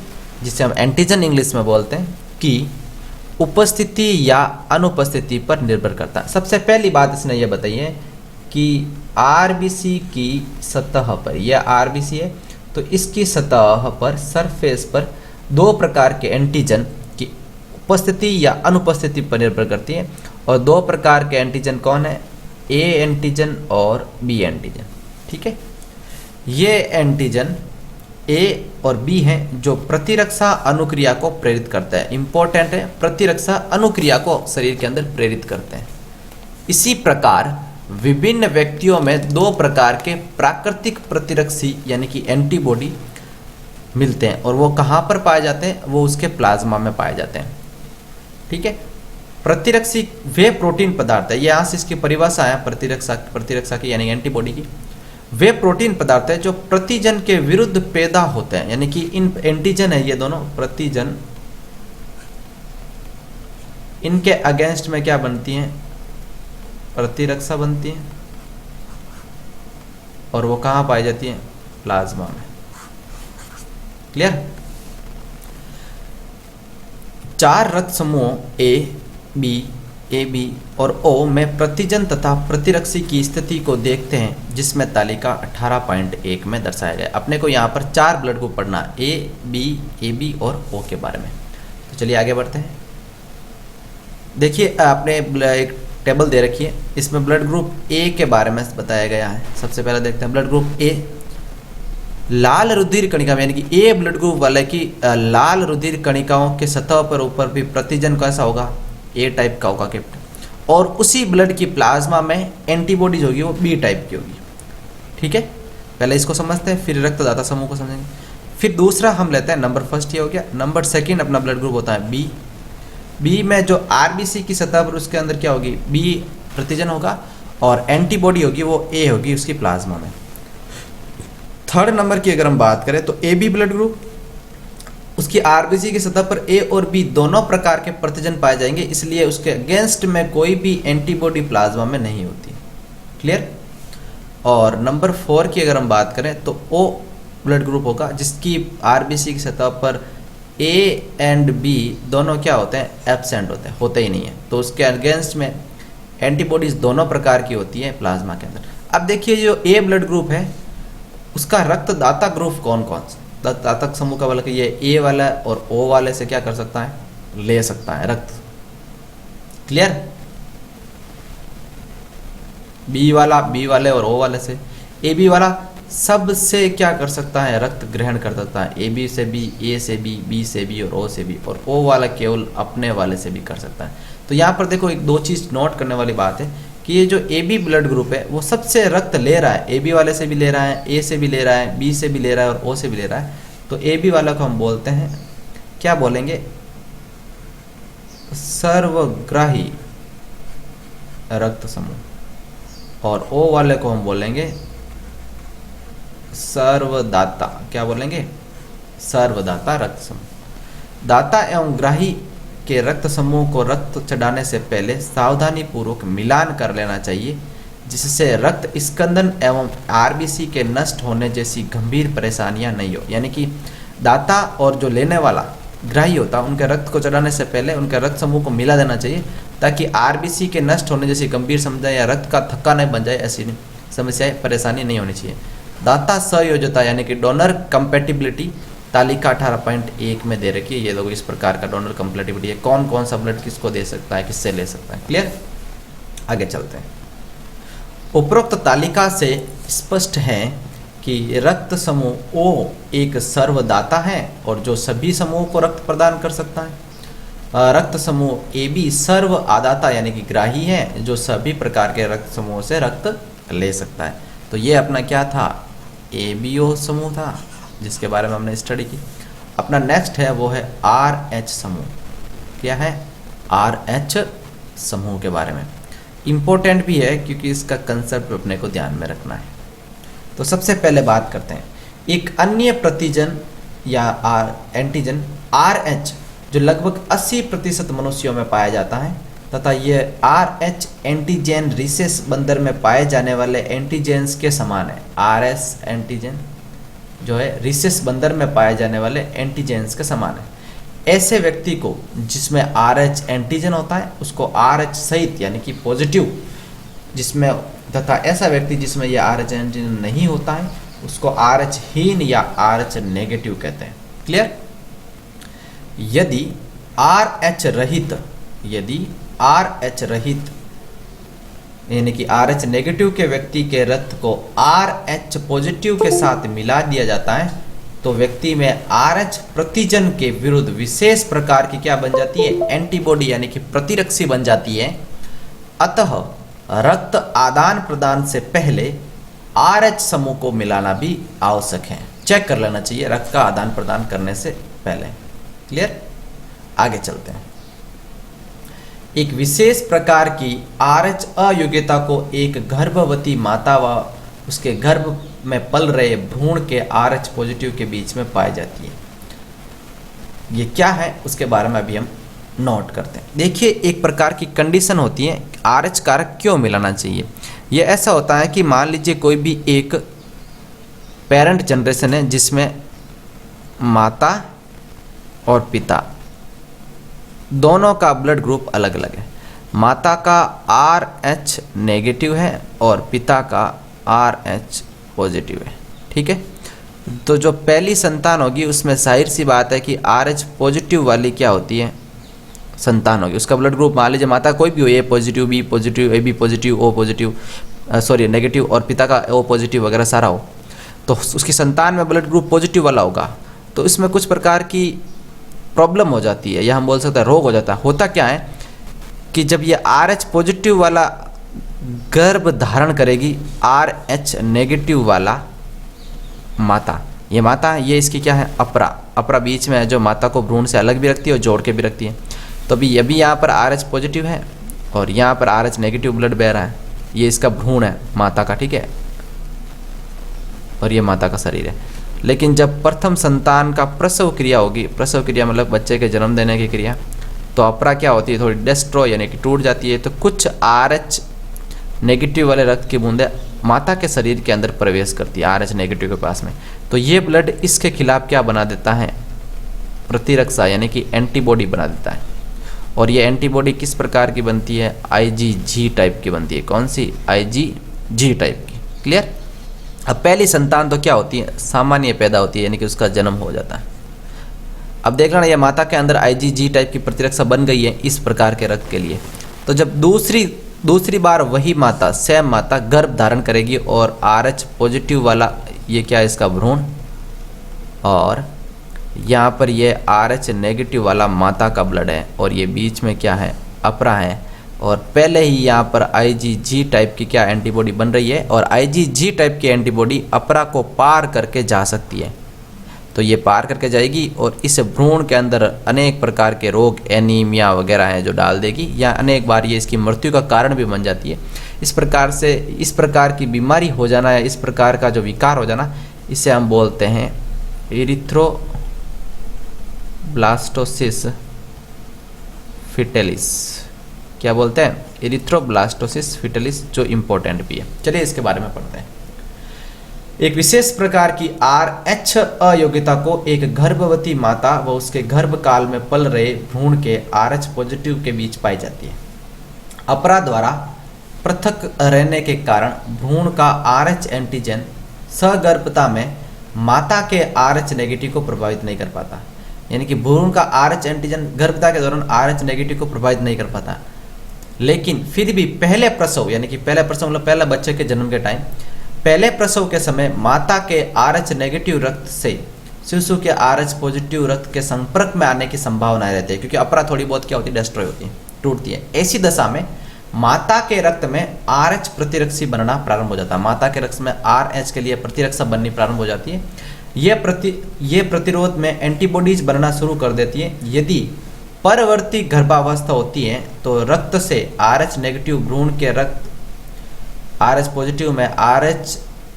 जिसे हम एंटीजन इंग्लिश में बोलते हैं, की उपस्थिति या अनुपस्थिति पर निर्भर करता है। सबसे पहली बात इसने ये बताई है कि RBC की सतह पर, यह RBC है तो इसकी सतह पर, सरफेस पर दो प्रकार के एंटीजन की उपस्थिति या अनुपस्थिति पर निर्भर करती है। और दो प्रकार के एंटीजन कौन है? A एंटीजन और B एंटीजन। ठीक है, ये एंटीजन A और B हैं जो प्रतिरक्षा अनुक्रिया को प्रेरित करता है। इंपॉर्टेंट है, प्रतिरक्षा अनुक्रिया को शरीर के अंदर प्रेरित करते हैं। इसी प्रकार विभिन्न व्यक्तियों में दो प्रकार के प्राकृतिक प्रतिरक्षी यानी कि एंटीबॉडी मिलते हैं, और वो कहाँ पर पाए जाते हैं? वो उसके प्लाज्मा में पाए जाते हैं। ठीक है, प्रतिरक्षी वे प्रोटीन पदार्थ है, यहाँ से इसकी परिभाषा है प्रतिरक्षा की यानी एंटीबॉडी की। वे प्रोटीन पदार्थ है जो प्रतिजन के विरुद्ध पैदा होते हैं, यानी कि इन एंटीजन है ये दोनों प्रतिजन, इनके अगेंस्ट में क्या बनती हैं? प्रतिरक्षा बनती है, और वो कहाँ पाई जाती है? प्लाज्मा में। क्लियर? चार रक्त समूहों A, B, AB और O में प्रतिजन तथा प्रतिरक्षी की स्थिति को देखते हैं, जिसमें तालिका 18.1 में दर्शाया गया। अपने को यहाँ पर चार ब्लड ग्रुप पढ़ना, A, B, AB और O के बारे में। तो चलिए आगे बढ़ते हैं। देखिए आपने एक टेबल दे रखी है, इसमें ब्लड ग्रुप A के बारे में बताया गया है। सबसे पहले देखते हैं ब्लड ग्रुप A। लाल रुधिर कणिका यानी कि A ब्लड ग्रुप वाले की लाल रुधिर कणिकाओं के सतह पर ऊपर भी प्रतिजन कैसा होगा? A टाइप का होगा कैप्टन, और उसी ब्लड की प्लाज्मा में एंटीबॉडीज होगी वो B टाइप की होगी। ठीक है, पहले इसको समझते हैं, फिर रक्तदाता समूह को समझेंगे। फिर दूसरा हम लेते हैं, नंबर फर्स्ट ये हो गया। नंबर सेकंड अपना ब्लड ग्रुप होता है B। B में जो RBC की सतह पर उसके अंदर क्या होगी? B प्रतिजन होगा, और एंटीबॉडी होगी वो A होगी उसकी प्लाज्मा में। थर्ड नंबर की अगर हम बात करें तो AB ब्लड ग्रुप, उसकी RBC की सतह पर A और B दोनों प्रकार के प्रतिजन पाए जाएंगे, इसलिए उसके अगेंस्ट में कोई भी एंटीबॉडी प्लाज्मा में नहीं होती। क्लियर? और नंबर 4 की अगर हम बात करें तो O ब्लड ग्रुप होगा, जिसकी RBC की सतह पर A एंड B दोनों क्या होते हैं? एब्सेंट होते ही नहीं है, तो उसके अगेंस्ट में एंटीबॉडीज दोनों प्रकार की होती है प्लाज्मा के अंदर। अब देखिए जो A ब्लड ग्रुप है उसका रक्तदाता ग्रुप कौन कौन सा? रक्तदाता समूह का वाला कि ये A वाला और O वाले से क्या कर सकता है? ले सकता है रक्त। क्लियर? B वाला B वाले और O वाले से, AB वाला सबसे क्या कर सकता है? रक्त ग्रहण कर सकता है। AB से B, A से B, B से B और O से B, और O वाला केवल अपने वाले से भी कर सकता है। तो यहाँ पर देखो एक दो चीज़ नोट करने वाली बात है कि ये जो AB ब्लड ग्रुप है वो सबसे रक्त ले रहा है, AB वाले से भी ले रहा है, A से भी ले रहा है, B से भी ले रहा है और O से भी ले रहा है। तो AB वाला को हम बोलते हैं, क्या बोलेंगे? सर्वग्राही रक्त समूह, और O वाले को हम बोलेंगे सर्वदाता। क्या बोलेंगे? सर्वदाता रक्त समूह। दाता एवं ग्राही के रक्त समूह को रक्त चढ़ाने से पहले सावधानी पूर्वक मिलान कर लेना चाहिए, जिससे रक्त स्कंदन एवं RBC के नष्ट होने जैसी गंभीर परेशानियां नहीं हो। यानी कि दाता और जो लेने वाला ग्राही होता है उनके रक्त को चढ़ाने से पहले उनके रक्त समूह को मिला देना चाहिए, ताकि RBC के नष्ट होने जैसी गंभीर समस्या या रक्त का थक्का नहीं बन जाए, ऐसी समस्याएं परेशानी नहीं होनी चाहिए। दाता सहयोजता यानी कि डोनर कंपेटिबिलिटी तालिका 18.1 में दे रखी है। ये लोग इस प्रकार का डोनर कंपेटिबिलिटी है, कौन कौन सा ब्लड किसको दे सकता है, किससे ले सकता है। क्लियर? आगे चलते हैं। उपरोक्त तालिका से स्पष्ट है कि रक्त समूह ओ एक सर्वदाता है और जो सभी समूहों को रक्त प्रदान कर सकता है। रक्त समूह ए बी सर्व आदाता यानी कि ग्राही है, जो सभी प्रकार के रक्त समूहों से रक्त ले सकता है। तो ये अपना क्या था, ए बी ओ समूह था, जिसके बारे में हमने स्टडी की। अपना नेक्स्ट है वो है आर एच समूह। क्या है, आर एच समूह के बारे में इम्पोर्टेंट भी है क्योंकि इसका कंसेप्ट अपने को ध्यान में रखना है। तो सबसे पहले बात करते हैं एक अन्य प्रतिजन या एंटीजन आर एच जो लगभग 80% मनुष्यों में पाया जाता है, तथा यह आर एच एंटीजन रिसेस बंदर में पाए जाने वाले एंटीजेंस के समान है। आर एस एंटीजन जो है रिसेस बंदर में पाए जाने वाले एंटीजेंस के समान है। ऐसे व्यक्ति को जिसमें आर एच एंटीजन होता है उसको आर एच सहित यानी कि पॉजिटिव जिसमें, तथा ऐसा व्यक्ति जिसमें यह आर एच एंटीजन नहीं होता है उसको आर एच हीन या आर एच नेगेटिव कहते हैं। क्लियर। यदि आर एच रहित यानी कि आर एच नेगेटिव के व्यक्ति के रक्त को आर एच पॉजिटिव के साथ मिला दिया जाता है तो व्यक्ति में आर एच प्रतिजन के विरुद्ध विशेष प्रकार की क्या बन जाती है, एंटीबॉडी यानी कि प्रतिरक्षी बन जाती है। अतः रक्त आदान प्रदान से पहले आर एच समूह को मिलाना भी आवश्यक है। चेक कर लेना चाहिए रक्त का आदान प्रदान करने से पहले। क्लियर। आगे चलते हैं। एक विशेष प्रकार की आर एच अयोग्यता को एक गर्भवती माता व उसके गर्भ में पल रहे भ्रूण के आर एच पॉजिटिव के बीच में पाई जाती है। ये क्या है उसके बारे में अभी हम नोट करते हैं। देखिए एक प्रकार की कंडीशन होती है आर एच कारक क्यों मिलाना चाहिए। ये ऐसा होता है कि मान लीजिए कोई भी एक पेरेंट जनरेशन है जिसमें माता और पिता दोनों का ब्लड ग्रुप अलग अलग है। माता का आर एच नेगेटिव है और पिता का आर एच पॉजिटिव है। ठीक है। तो जो पहली संतान होगी उसमें जाहिर सी बात है कि आर एच पॉजिटिव वाली क्या होती है, संतान होगी। उसका ब्लड ग्रुप मान लीजिए माता कोई भी हो, A positive, B positive, A B positive, O positive, negative, और पिता का ओ पॉजिटिव वगैरह सारा हो, तो उसकी संतान में ब्लड ग्रुप पॉजिटिव वाला होगा। तो इसमें कुछ प्रकार की प्रॉब्लम हो जाती है या हम बोल सकते हैं रोग हो जाता है। होता क्या है कि जब ये आर एच पॉजिटिव वाला गर्भ धारण करेगी आर एच नेगेटिव वाला माता, ये माता ये इसकी क्या है, अपरा बीच में है जो माता को भ्रूण से अलग भी रखती है और जोड़ के भी रखती है। तो अभी अभी यहाँ पर आर एच पॉजिटिव है और यहाँ पर आर एच नेगेटिव ब्लड बह रहा है। ये इसका भ्रूण है माता का, ठीक है, और ये माता का शरीर है। लेकिन जब प्रथम संतान का प्रसव क्रिया होगी, प्रसव क्रिया मतलब बच्चे के जन्म देने की क्रिया, तो अपरा क्या होती है, थोड़ी डिस्ट्रॉय यानी कि टूट जाती है। तो कुछ आर एच नेगेटिव वाले रक्त की बूंदें माता के शरीर के अंदर प्रवेश करती है आर एच नेगेटिव के पास में। तो ये ब्लड इसके खिलाफ क्या बना देता है, प्रतिरक्षा यानी कि एंटीबॉडी बना देता है। और ये एंटीबॉडी किस प्रकार की बनती है, IgG टाइप की बनती है। कौन सी, IgG टाइप की। क्लियर। अब पहली संतान तो क्या होती है, सामान्य पैदा होती है यानी कि उसका जन्म हो जाता है। अब देख लेना ये माता के अंदर IgG टाइप की प्रतिरक्षा बन गई है इस प्रकार के रक्त के लिए। तो जब दूसरी बार वही माता, सेम माता गर्भ धारण करेगी और RH पॉजिटिव वाला ये क्या है इसका भ्रूण, और यहाँ पर ये RH नेगेटिव वाला माता का ब्लड है और ये बीच में क्या है, अपरा है। और पहले ही यहाँ पर IgG टाइप की क्या एंटीबॉडी बन रही है और IgG टाइप की एंटीबॉडी अपरा को पार करके जा सकती है। तो ये पार करके जाएगी और इस भ्रूण के अंदर अनेक प्रकार के रोग, एनीमिया वगैरह हैं जो डाल देगी, या अनेक बार ये इसकी मृत्यु का कारण भी बन जाती है। इस प्रकार की बीमारी हो जाना या इस प्रकार का जो विकार हो जाना, इसे हम बोलते हैं इरिथ्रोब्लास्टोसिस फिटेलिस। क्या बोलते हैं, इरिथ्रोब्लास्टोसिस फिटेलिस, जो इम्पोर्टेंट भी है। चलिए इसके बारे में पढ़ते हैं। एक विशेष प्रकार की RH अयोग्यता को एक गर्भवती माता व उसके गर्भकाल में पल रहे भ्रूण के RH पॉजिटिव के बीच पाई जाती है। अपरा द्वारा पृथक रहने के कारण भ्रूण का RH एंटीजन सगर्भता में माता के RH नेगेटिव को प्रभावित नहीं कर पाता। यानी कि भ्रूण का RH एंटीजन गर्भता के दौरान RH नेगेटिव को प्रभावित नहीं कर पाता, लेकिन फिर भी पहले प्रसव यानी कि पहले प्रसव मतलब पहले बच्चे के जन्म के टाइम पहले प्रसव के समय माता के RH नेगेटिव रक्त से शिशु के RH पॉजिटिव रक्त के संपर्क में आने की संभावना रहती है, क्योंकि अपरा थोड़ी बहुत क्या होती है, डिस्ट्रॉय होती है, टूटती है। ऐसी दशा में माता के रक्त में RH प्रतिरक्षी बनना प्रारंभ हो जाता है। माता के रक्त में RH के लिए प्रतिरक्षा बननी प्रारंभ हो जाती है। ये प्रतिरोध में एंटीबॉडीज बनना शुरू कर देती है। यदि परवर्ती गर्भावस्था होती है तो रक्त से RH नेगेटिव भ्रूण के रक्त RH पॉजिटिव में RH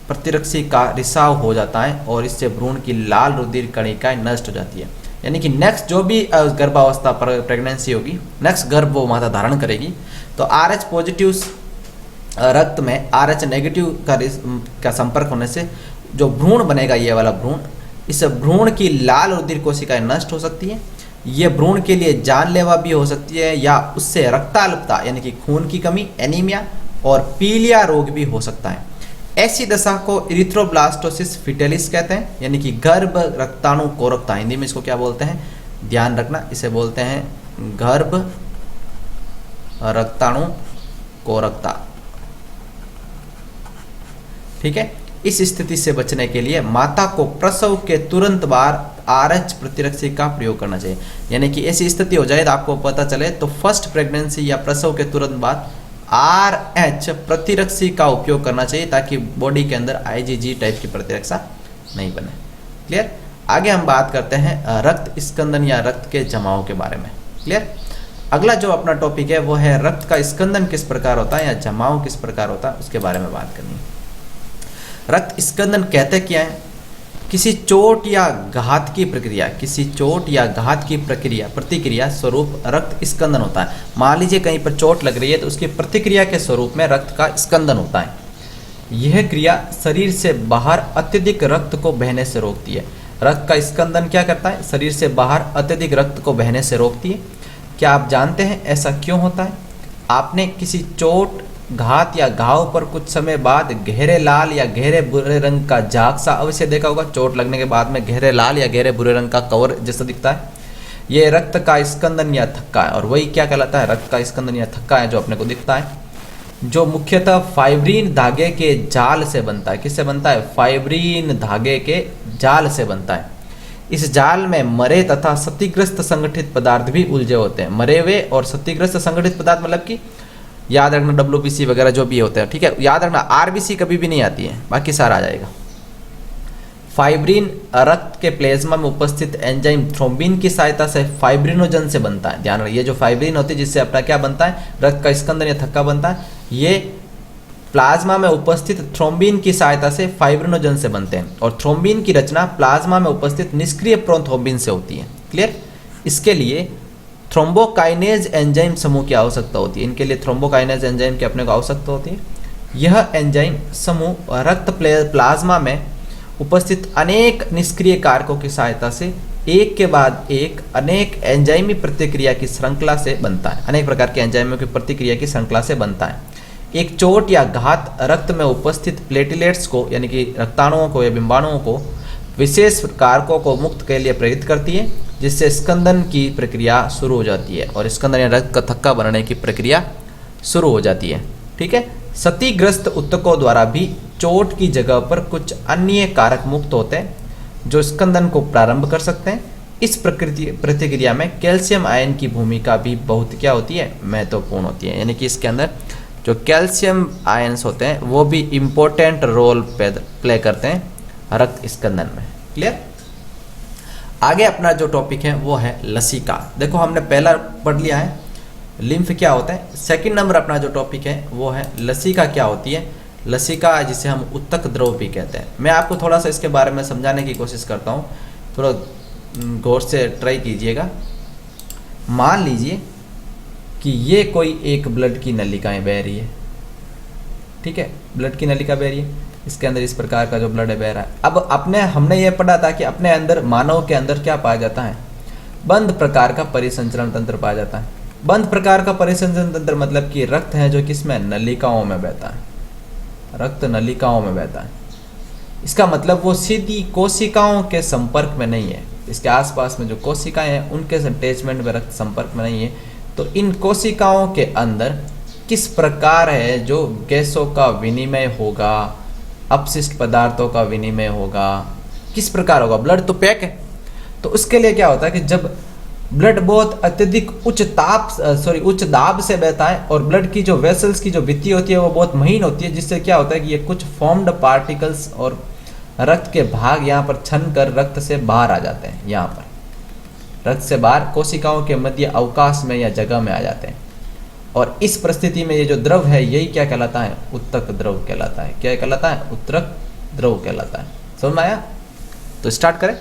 प्रतिरक्षी का रिसाव हो जाता है और इससे भ्रूण की लाल रुधिर कणिकाएं नष्ट हो जाती है। यानी कि नेक्स्ट जो भी गर्भावस्था पर प्रेगनेंसी होगी, नेक्स्ट गर्भ वो माता धारण करेगी, तो RH पॉजिटिव रक्त में RH नेगेटिव का संपर्क होने से जो भ्रूण बनेगा, ये वाला भ्रूण, इस भ्रूण की लाल रुधिर कोशिकाएं नष्ट हो सकती है। ये भ्रूण के लिए जानलेवा भी हो सकती है या उससे रक्ताल्पता यानी कि खून की कमी, एनीमिया और पीलिया रोग भी हो सकता है। ऐसी दशा को इरिथ्रोब्लास्टोसिस फिटेलिस कहते हैं, यानी कि गर्भ रक्ताणु कोरकता। हिंदी में इसको क्या बोलते हैं, ध्यान रखना, इसे बोलते हैं गर्भ रक्ताणु कोरकता। ठीक है। इस स्थिति से बचने के लिए माता को प्रसव के तुरंत बाद RH प्रतिरक्षी का प्रयोग करना चाहिए। यानी कि ऐसी स्थिति हो जाए तो आपको पता चले तो फर्स्ट प्रेगनेंसी या प्रसव के तुरंत बाद RH प्रतिरक्षी का उपयोग करना चाहिए, ताकि बॉडी के अंदर IgG टाइप की प्रतिरक्षा नहीं बने। क्लियर। आगे हम बात करते हैं रक्त स्कंदन या रक्त के जमाव के बारे में। क्लियर। अगला जो अपना टॉपिक है वो है रक्त का स्कंदन किस प्रकार होता है या जमाव किस प्रकार होता है, उसके बारे में बात करनी है। रक्त स्कंदन कहते क्या है, किसी चोट या घात की प्रक्रिया, किसी चोट या घात की प्रतिक्रिया स्वरूप रक्त स्कंदन होता है। मान लीजिए कहीं पर चोट लग रही है तो उसकी प्रतिक्रिया के स्वरूप में रक्त का स्कंदन होता है। यह क्रिया शरीर से बाहर अत्यधिक रक्त को बहने से रोकती है। रक्त का स्कंदन क्या करता है, शरीर से बाहर अत्यधिक रक्त को बहने से रोकती है। क्या आप जानते हैं ऐसा क्यों होता है? आपने किसी चोट, घात या घाव पर कुछ समय बाद गहरे लाल या गहरे भूरे रंग का झाग सा अवश्य देखा होगा। चोट लगने के बाद में गहरे लाल या गहरे भूरे रंग का कवर जैसा दिखता है, ये रक्त का स्कंदन या थक्का है। और वही क्या कहलाता है, रक्त का स्कंदन या थक्का है जो अपने को दिखता है, जो मुख्यतः फाइब्रिन धागे के जाल से बनता है। किससे बनता है? फाइब्रिन धागे के जाल से बनता है। इस जाल में मरे तथा क्षतिग्रस्त संगठित पदार्थ भी उलझे होते हैं। मरे हुए और क्षतिग्रस्त संगठित पदार्थ मतलब कि याद रखना WBC वगैरह जो भी होते हैं, ठीक है। याद रखना RBC कभी भी नहीं आती है, बाकी सारा आ जाएगा। फाइब्रिन रक्त के प्लेज्मा में उपस्थित एंजाइम थ्रोम्बिन की सहायता से फाइब्रिनोजन से बनता है। ध्यान रखिए, जो फाइब्रिन होती है जिससे अपना क्या बनता है, रक्त का स्कंदन या थक्का बनता है, ये प्लाज्मा में उपस्थित थ्रोम्बिन की सहायता से फाइब्रिनोजन से बनते हैं। और थ्रोम्बिन की रचना प्लाज्मा में उपस्थित निष्क्रिय प्रोथ्रोम्बिन से होती है। क्लियर। इसके लिए थ्रोम्बोकाइनेज एंजाइम समूह की आवश्यकता होती है। इनके लिए थ्रोम्बोकाइनेज एंजाइम की अपने को आवश्यकता होती है। यह एंजाइम समूह रक्त प्लाज्मा में उपस्थित अनेक निष्क्रिय कारकों की सहायता से एक के बाद एक अनेक एंजाइमी प्रतिक्रिया की श्रृंखला से बनता है। अनेक प्रकार के एंजाइमों की प्रतिक्रिया की श्रृंखला से बनता है। एक चोट या घात रक्त में उपस्थित प्लेटलेट्स को यानी कि रक्ताणुओं को या बिंबाणुओं को विशेष कारकों को मुक्त के लिए प्रेरित करती है, जिससे स्कंदन की प्रक्रिया शुरू हो जाती है और स्कंदन या रक्त का थक्का बनने की प्रक्रिया शुरू हो जाती है। ठीक है। क्षतिग्रस्त ऊतकों द्वारा भी चोट की जगह पर कुछ अन्य कारक मुक्त होते हैं जो स्कंदन को प्रारंभ कर सकते हैं। इस प्रतिक्रिया में कैल्शियम आयन की भूमिका भी बहुत क्या होती है, महत्वपूर्ण होती है। यानी कि इसके अंदर जो कैल्शियम आयन्स होते हैं वो भी इम्पोर्टेंट रोल प्ले करते हैं रक्त स्कंदन में। क्लियर। आगे अपना जो टॉपिक है वो है लसिका। देखो हमने पहला पढ़ लिया है लिम्फ क्या होता है। सेकंड नंबर अपना जो टॉपिक है वो है लसिका क्या होती है। लसिका जिसे हम उत्तक द्रव भी कहते हैं। मैं आपको थोड़ा सा इसके बारे में समझाने की कोशिश करता हूँ, थोड़ा गौर से ट्राई कीजिएगा। मान लीजिए कि ये कोई एक ब्लड की नलिकाएं बह रही है, ठीक है, ब्लड की नलिका बह रही है, इसके अंदर इस प्रकार का जो ब्लड बह रहा है। अब हमने ये पढ़ा था कि अपने अंदर मानव के अंदर क्या पाया जाता है, बंद प्रकार का परिसंचरण तंत्र पाया जाता है। बंद प्रकार का परिसंचरण तंत्र मतलब कि रक्त है जो किसमें, नलिकाओं में बहता है, रक्त नलिकाओं में बहता है। इसका मतलब वो सीधी कोशिकाओं के संपर्क में नहीं है, इसके आसपास में जो कोशिकाएं हैं उनके अटैचमेंट में रक्त संपर्क में नहीं है। तो इन कोशिकाओं के अंदर किस प्रकार है जो गैसों का विनिमय होगा, अपशिष्ट पदार्थों का विनिमय होगा। किस प्रकार होगा? ब्लड तो पैक है, तो उसके लिए क्या होता है कि जब ब्लड बहुत अत्यधिक उच्च दाब से बहता है और ब्लड की जो वेसल्स की जो भित्ति होती है वो बहुत महीन होती है, जिससे क्या होता है कि ये कुछ फॉर्म्ड पार्टिकल्स और रक्त के भाग यहाँ पर छन कर रक्त से बाहर आ जाते हैं। यहाँ पर रक्त से बाहर कोशिकाओं के मध्य अवकाश में या जगह में आ जाते हैं, और इस परिस्थिति में ये जो द्रव है यही क्या कहलाता है? उत्तक द्रव कहलाता है। क्या कहलाता है? उत्तक द्रव कहलाता है। समझ में आया? तो स्टार्ट करें।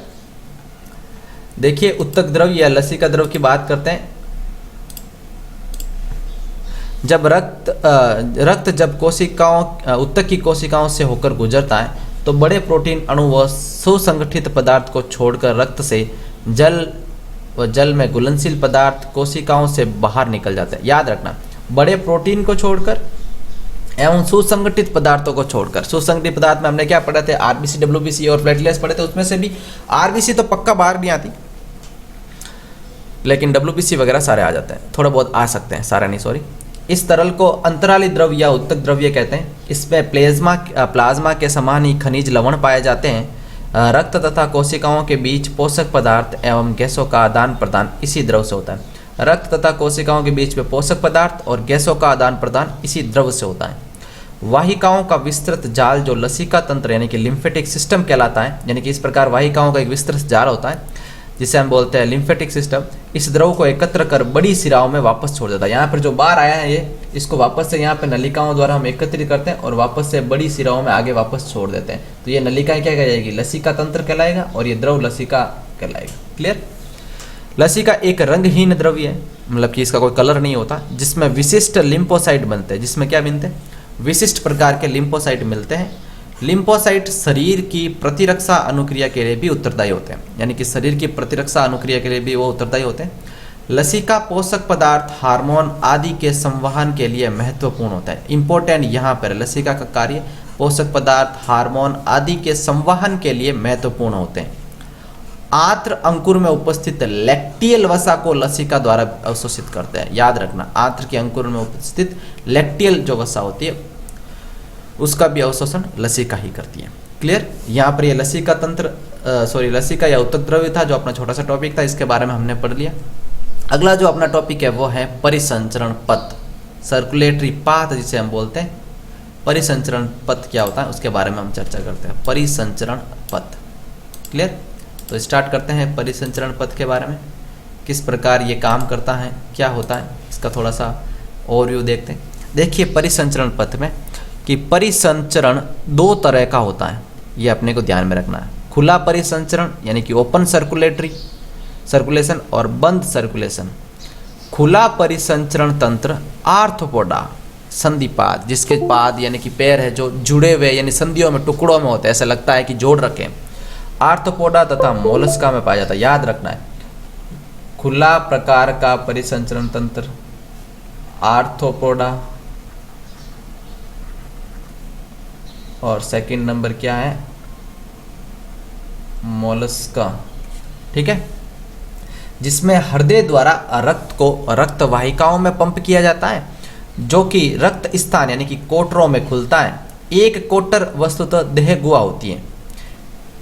देखिए, उत्तक द्रव या लसिका द्रव की बात करते हैं। जब रक्त जब उत्तक की कोशिकाओं से होकर गुजरता है तो बड़े प्रोटीन अणु व सुसंगठित पदार्थ को छोड़कर रक्त से जल में घुलनशील पदार्थ कोशिकाओं से बाहर निकल जाते हैं। याद रखना, बड़े प्रोटीन को छोड़कर एवं सुसंगठित पदार्थों को छोड़कर। सुसंगठित पदार्थ में हमने क्या पढ़े थे? आरबीसी, डब्ल्यूबीसी और प्लेटलेट्स पढ़े थे। उसमें से भी आरबीसी तो पक्का बाहर नहीं आती, लेकिन डब्ल्यूबीसी वगैरह सारे आ जाते हैं, थोड़ा बहुत आ सकते हैं, सारे नहीं, सॉरी। इस तरल को अंतराली द्रव या उत्तक द्रव्य कहते हैं। इसमें प्लाज्मा के समान ही खनिज लवण पाए जाते हैं। रक्त तथा कोशिकाओं के बीच पोषक पदार्थ एवं गैसों का आदान प्रदान इसी द्रव से होता है। रक्त तथा कोशिकाओं के बीच में पोषक पदार्थ और गैसों का आदान प्रदान इसी द्रव से होता है। वाहिकाओं का विस्तृत जाल जो लसिका तंत्र यानी कि लिम्फेटिक सिस्टम कहलाता है, यानी कि इस प्रकार वाहिकाओं का एक विस्तृत जाल होता है जिसे हम बोलते हैं लिम्फेटिक सिस्टम, इस द्रव को एकत्र कर बड़ी सिराओं में वापस छोड़ देता है। यहाँ पर जो बाहर आया है ये, इसको वापस से यहाँ पर नलिकाओं द्वारा हम एकत्रित करते हैं और वापस से बड़ी सिराओं में आगे वापस छोड़ देते हैं। तो ये नलिकाएं क्या कहलाएगी? लसिका तंत्र कहलाएगा, और ये द्रव लसिका कहलाएगा। क्लियर? लसिका एक रंगहीन द्रव्य है, मतलब कि इसका कोई कलर नहीं होता, जिसमें विशिष्ट लिम्फोसाइट बनते हैं। जिसमें क्या बनते हैं? विशिष्ट प्रकार के लिम्फोसाइट मिलते हैं। लिम्फोसाइट शरीर की प्रतिरक्षा अनुक्रिया के लिए भी उत्तरदायी होते हैं, यानी कि शरीर की प्रतिरक्षा अनुक्रिया के लिए भी वो उत्तरदायी होते हैं। लसिका पोषक पदार्थ, हार्मोन आदि के संवहन के लिए महत्वपूर्ण होता है। इंपॉर्टेंट यहाँ पर लसिका का कार्य पोषक पदार्थ, हार्मोन आदि के संवहन के लिए महत्वपूर्ण होते हैं। आंत्र अंकुर में उपस्थित लैक्टियल वसा को लसिका द्वारा अवशोषित करते हैं। याद रखना, आंत्र के अंकुर में उपस्थित लैक्टियल जो वसा होती है उसका भी अवशोषण लसिका ही करती है। क्लियर? यहाँ पर ये लसिका तंत्र लसिका या उत्तक द्रव्य था, जो अपना छोटा सा टॉपिक था, इसके बारे में हमने पढ़ लिया। अगला जो अपना टॉपिक है वो है परिसंचरण पथ, सर्कुलेटरी पाथ जिसे हम बोलते हैं। परिसंचरण पथ क्या होता है उसके बारे में हम चर्चा करते हैं। परिसंचरण पथ। क्लियर? तो स्टार्ट करते हैं परिसंचरण पथ के बारे में, किस प्रकार ये काम करता है, क्या होता है, इसका थोड़ा सा ओवरव्यू देखते हैं। देखिए, परिसंचरण पथ में कि परिसंचरण दो तरह का होता है, ये अपने को ध्यान में रखना है। खुला परिसंचरण यानी कि ओपन सर्कुलेशन और बंद सर्कुलेशन। खुला परिसंचरण तंत्र आर्थ्रोपोडा, संधिपाद, जिसके पाद यानी कि पैर है जो जुड़े हुए यानी संधियों में, टुकड़ों में होते हैं, ऐसा लगता है कि जोड़ रखे। आर्थ्रोपोडा तथा मोलस्का में पाया जाता है। याद रखना है, खुला प्रकार का परिसंचरण तंत्र आर्थ्रोपोडा, और सेकंड नंबर क्या है? मोलस्का। ठीक है, जिसमें हृदय द्वारा रक्त को रक्त वाहिकाओं में पंप किया जाता है, जो कि रक्त स्थान यानी कि कोटरों में खुलता है। एक कोटर वस्तुतः देहगुहा होती है,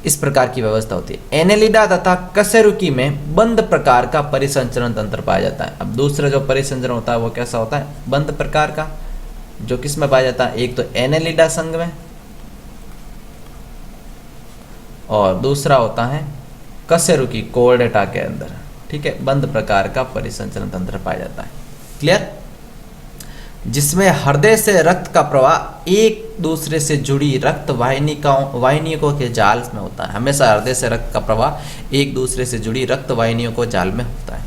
इस प्रकार की व्यवस्था होती है। एनेलिडा तथा कशेरुकी में बंद प्रकार का परिसंचरण तंत्र पाया जाता है। अब दूसरा जो परिसंचरण होता है वो कैसा होता है? बंद प्रकार का, जो किस में पाया जाता है? एक तो एनेलिडा संघ में, और दूसरा होता है कशेरुकी कोर्डेटा के अंदर। ठीक है, बंद प्रकार का परिसंचरण तंत्र पाया जाता है। क्लियर? जिसमें हृदय से रक्त का प्रवाह एक दूसरे से जुड़ी रक्त वाहिनियों के जाल में होता है। हमेशा हृदय से रक्त का प्रवाह एक दूसरे से जुड़ी रक्त वाहिनियों को जाल में होता है।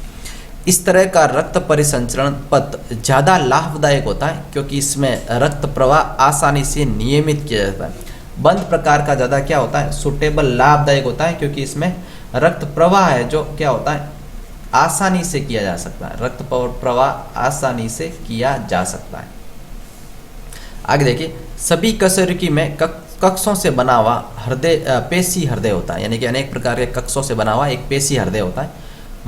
इस तरह का रक्त परिसंचरण पथ ज़्यादा लाभदायक होता है क्योंकि इसमें रक्त प्रवाह आसानी से नियमित किया जाता है। बंद प्रकार का ज़्यादा क्या होता है? सुटेबल, लाभदायक होता है क्योंकि इसमें रक्त प्रवाह है जो क्या होता है? आसानी से किया जा सकता है। रक्त प्रवाह आसानी से किया जा सकता है। आगे देखिए, सभी कशेरुकी में कक्षों से बना हुआ हृदय पेशी हृदय होता है, यानी कि अनेक प्रकार के कक्षों से बना हुआ एक पेशी हृदय होता है।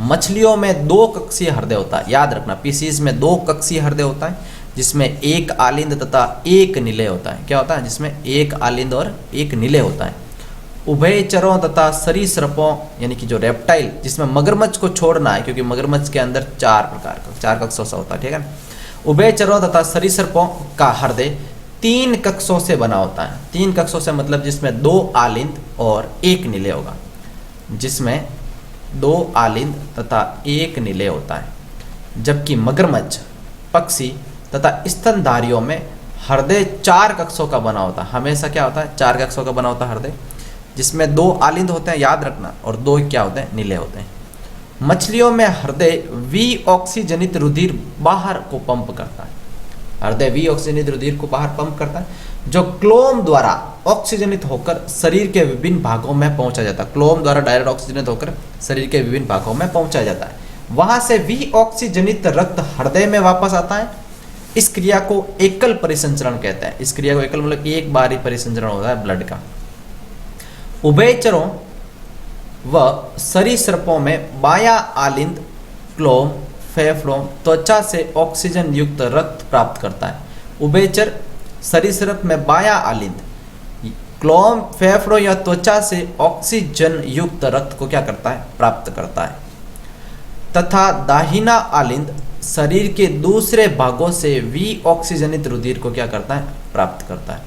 मछलियों में दो कक्षीय हृदय होता है। याद रखना, पीसीज में दो कक्षीय हृदय होता है जिसमें एक आलिंद तथा एक निलय होता है। क्या होता है? जिसमें एक आलिंद और एक निलय होता है। उभयचरों तथा सरीसृपों यानी कि जो रेप्टाइल, जिसमें मगरमच्छ को छोड़ना है क्योंकि मगरमच्छ के अंदर चार कक्षों से होता है, ठीक है। उभयचरों तथा सरीसृपों का हृदय 3 कक्षों से बना होता है। 3 कक्षों से मतलब जिसमें 2 आलिंद और एक निलय होगा, जिसमें 2 आलिंद तथा एक निलय होता है। जबकि मगरमच्छ, पक्षी तथा स्तनधारियों में हृदय 4 कक्षों का बना होता है। हमेशा क्या होता है? 4 कक्षों का बना होता है हृदय, जिसमें 2 आलिंद होते हैं, याद रखना, और 2 क्या होते हैं? निलय होते हैं। मछलियों में हृदय विऑक्सीजनित रुधिर बाहर को पंप करता है। हृदय विऑक्सीजनित रुधिर को बाहर पंप करता है, जो क्लोम द्वारा ऑक्सीजनित होकर शरीर के विभिन्न भागों में पहुंचा जाता है। क्लोम द्वारा डायरेक्ट ऑक्सीजनित होकर शरीर के विभिन्न भागों में पहुंचा जाता है। वहां से विऑक्सीजनित रक्त हृदय में वापस आता है। इस क्रिया को एकल परिसंचरण कहते हैं। इस क्रिया को एकल मतलब एक बार ही परिसंचरण होता है ब्लड का। उभयचरों व सरीसृपों में बायां आलिंद क्लोम फेफड़ों त्वचा से ऑक्सीजन युक्त रक्त प्राप्त करता है। उभयचर सरीसृप में बायां आलिंद क्लोम फेफड़ों या त्वचा से ऑक्सीजन युक्त रक्त को क्या करता है? प्राप्त करता है। तथा दाहिना आलिंद शरीर के दूसरे भागों से विऑक्सीजनित रुधिर को क्या करता है? प्राप्त करता है।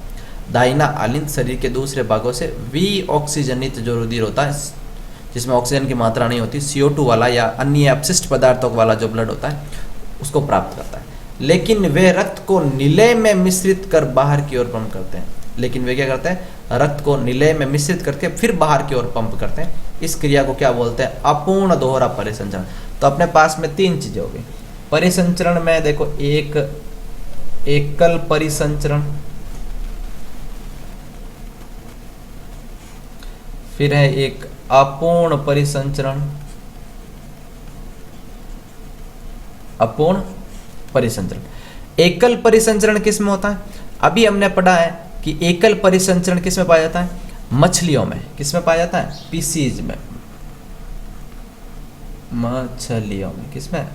दाहिना आलिंद शरीर के दूसरे भागों से विऑक्सीजनित जो रुधिर होता है, जिसमें ऑक्सीजन की मात्रा नहीं होती, CO2 वाला या अन्य अपशिष्ट पदार्थों वाला जो ब्लड होता है, उसको प्राप्त करता है। लेकिन वे रक्त को निलय में मिश्रित कर बाहर की ओर पंप करते हैं। लेकिन वे क्या करते हैं? रक्त को निलय में मिश्रित करके फिर बाहर की ओर पंप करते हैं। इस क्रिया को क्या बोलते हैं? अपूर्ण दोहरा परिसंचरण। तो अपने पास में 3 चीजें हो गई। परिसंचरण में देखो, एक एकल परिसंचरण, फिर है एक अपूर्ण परिसंचरण, अपूर्ण परिसंचरण। एकल परिसंचरण किस में होता है? अभी हमने पढ़ा है कि एकल परिसंचरण किस में पाया जाता है? मछलियों में। किस में पाया जाता है? पीसीज में, मछलियों में। किस में?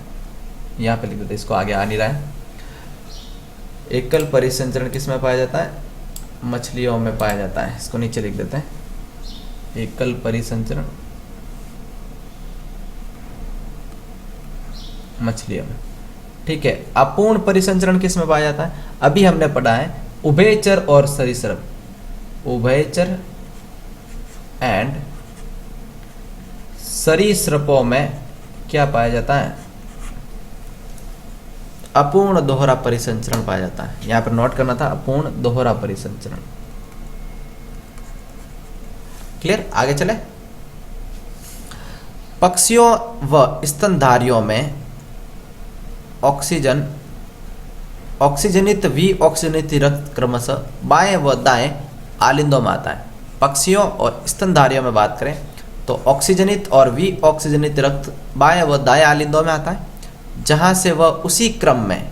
यहाँ पे लिख देते, इसको आगे आ नहीं रहा है। एकल परिसंचरण किस में पाया जाता है? मछलियों में पाया जाता है। इसको नीचे लिख देते हैं, एकल परिसंचरण मछलियों में, ठीक है। अपूर्ण परिसंचरण किस में पाया जाता है? अभी हमने पढ़ा है उभयचर और सरीसृप, उभयचर एंड सरीसृपों में क्या पाया जाता है? अपूर्ण दोहरा परिसंचरण पाया जाता है। यहां पर नोट करना था, अपूर्ण दोहरा परिसंचरण। क्लियर? आगे चले। पक्षियों व स्तनधारियों में ऑक्सीजनित विऑक्सीजनित रक्त क्रमशः बाएं व दाएं आलिंदों में आता है। पक्षियों और स्तनधारियों में बात करें तो ऑक्सीजनित और विऑक्सीजनित रक्त बाएं व दाएं आलिंदों में आता है, जहां से वह उसी क्रम में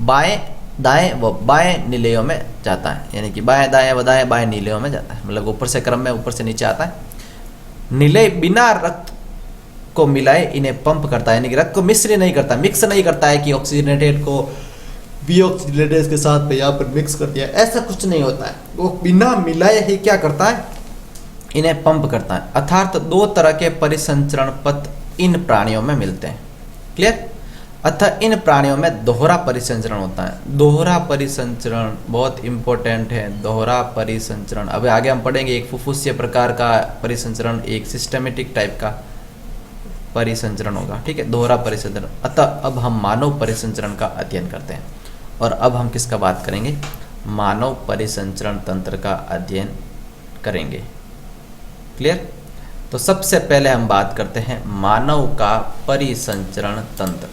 बाएं दाएं व बाएं निलयों में जाता है। यानी कि बाएं दाएं व दाएं बाएं निलयों में जाता है, मतलब ऊपर से क्रम में ऊपर से नीचे आता है। निलय बिना रक्त को मिलाए इन्हें पंप करता है, यानी कि रक्त को मिश्र नहीं करता, मिक्स नहीं करता है कि ऑक्सीजनेटेड को विऑक्सीजनेटेड के साथ पे यहाँ पर मिक्स कर दिया, ऐसा कुछ नहीं होता है। वो बिना मिलाए ही क्या करता है? इन्हें पंप करता है। अर्थात 2 तरह के परिसंचरण पथ इन प्राणियों में मिलते हैं। क्लियर? अतः इन प्राणियों में दोहरा परिसंचरण होता है। दोहरा परिसंचरण बहुत इंपॉर्टेंट है। दोहरा परिसंचरण अब आगे हम पढ़ेंगे। एक फुफ्फुसीय प्रकार का परिसंचरण, एक सिस्टमेटिक टाइप का परिसंचरण होगा, ठीक है, दोहरा परिसंचरण। अतः अब हम मानव परिसंचरण का अध्ययन करते हैं। और अब हम किसका बात करेंगे? मानव परिसंचरण तंत्र का अध्ययन करेंगे। क्लियर? तो सबसे पहले हम बात करते हैं मानव का परिसंचरण तंत्र।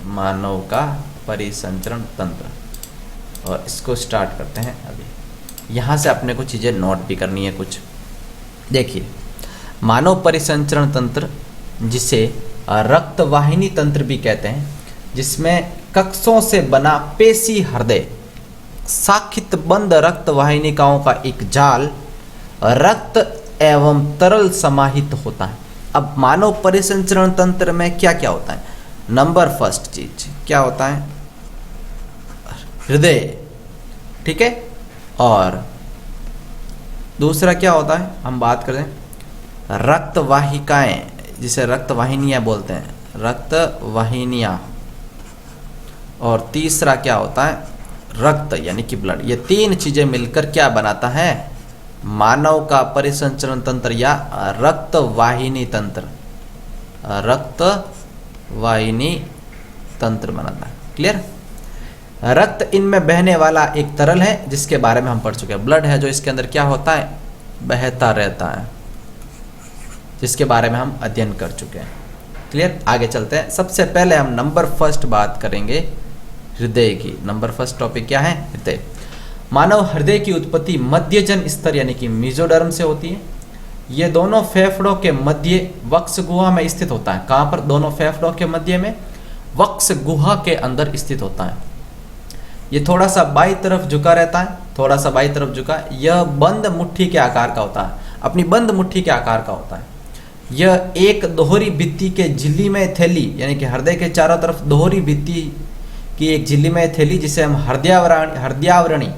मानव का परिसंचरण तंत्र, और इसको स्टार्ट करते हैं अभी। यहाँ से अपने को चीज़ें नोट भी करनी है कुछ। देखिए, मानव परिसंचरण तंत्र, जिसे रक्तवाहिनी तंत्र भी कहते हैं, जिसमें कक्षों से बना पेशी हृदय, साखित बंद रक्त वाहिनिकाओं का एक जाल, रक्त एवं तरल समाहित होता है। अब मानव परिसंचरण तंत्र में क्या क्या होता है? नंबर फर्स्ट चीज क्या होता है? हृदय, ठीक है। और दूसरा क्या होता है, हम बात करें रक्त वाहिकाएं, जिसे रक्त वाहिनियां बोलते हैं, रक्त वाहिनियां। और तीसरा क्या होता है, रक्त यानी कि ब्लड। ये तीन चीजें मिलकर क्या बनाता है, मानव का परिसंचरण तंत्र या रक्त वाहिनी तंत्र, रक्त वाहिनी तंत्र बनाता है। क्लियर। रक्त इनमें बहने वाला एक तरल है जिसके बारे में हम पढ़ चुके हैं। ब्लड है जो इसके अंदर क्या होता है, बहता रहता है, जिसके बारे में हम अध्ययन कर चुके हैं। क्लियर। आगे चलते हैं। सबसे पहले हम नंबर फर्स्ट बात करेंगे हृदय की। नंबर फर्स्ट टॉपिक क्या है, हृदय। मानव हृदय की उत्पत्ति मध्यजन स्तर यानी कि मेसोडर्म से होती है। ये दोनों फेफड़ों के मध्य वक्ष गुहा में स्थित होता है। कहाँ पर, दोनों फेफड़ों के मध्य में वक्ष गुहा के अंदर स्थित होता है। ये थोड़ा सा बाई तरफ झुका रहता है, थोड़ा सा बाई तरफ झुका। यह बंद मुट्ठी के आकार का होता है, अपनी बंद मुट्ठी के आकार का होता है। यह एक दोहरी भित्ति के झिल्ली में थैली यानी कि हृदय के चारों तरफ दोहरी भित्ति की एक झिल्ली में थैली, जिसे हम हृदयावरणी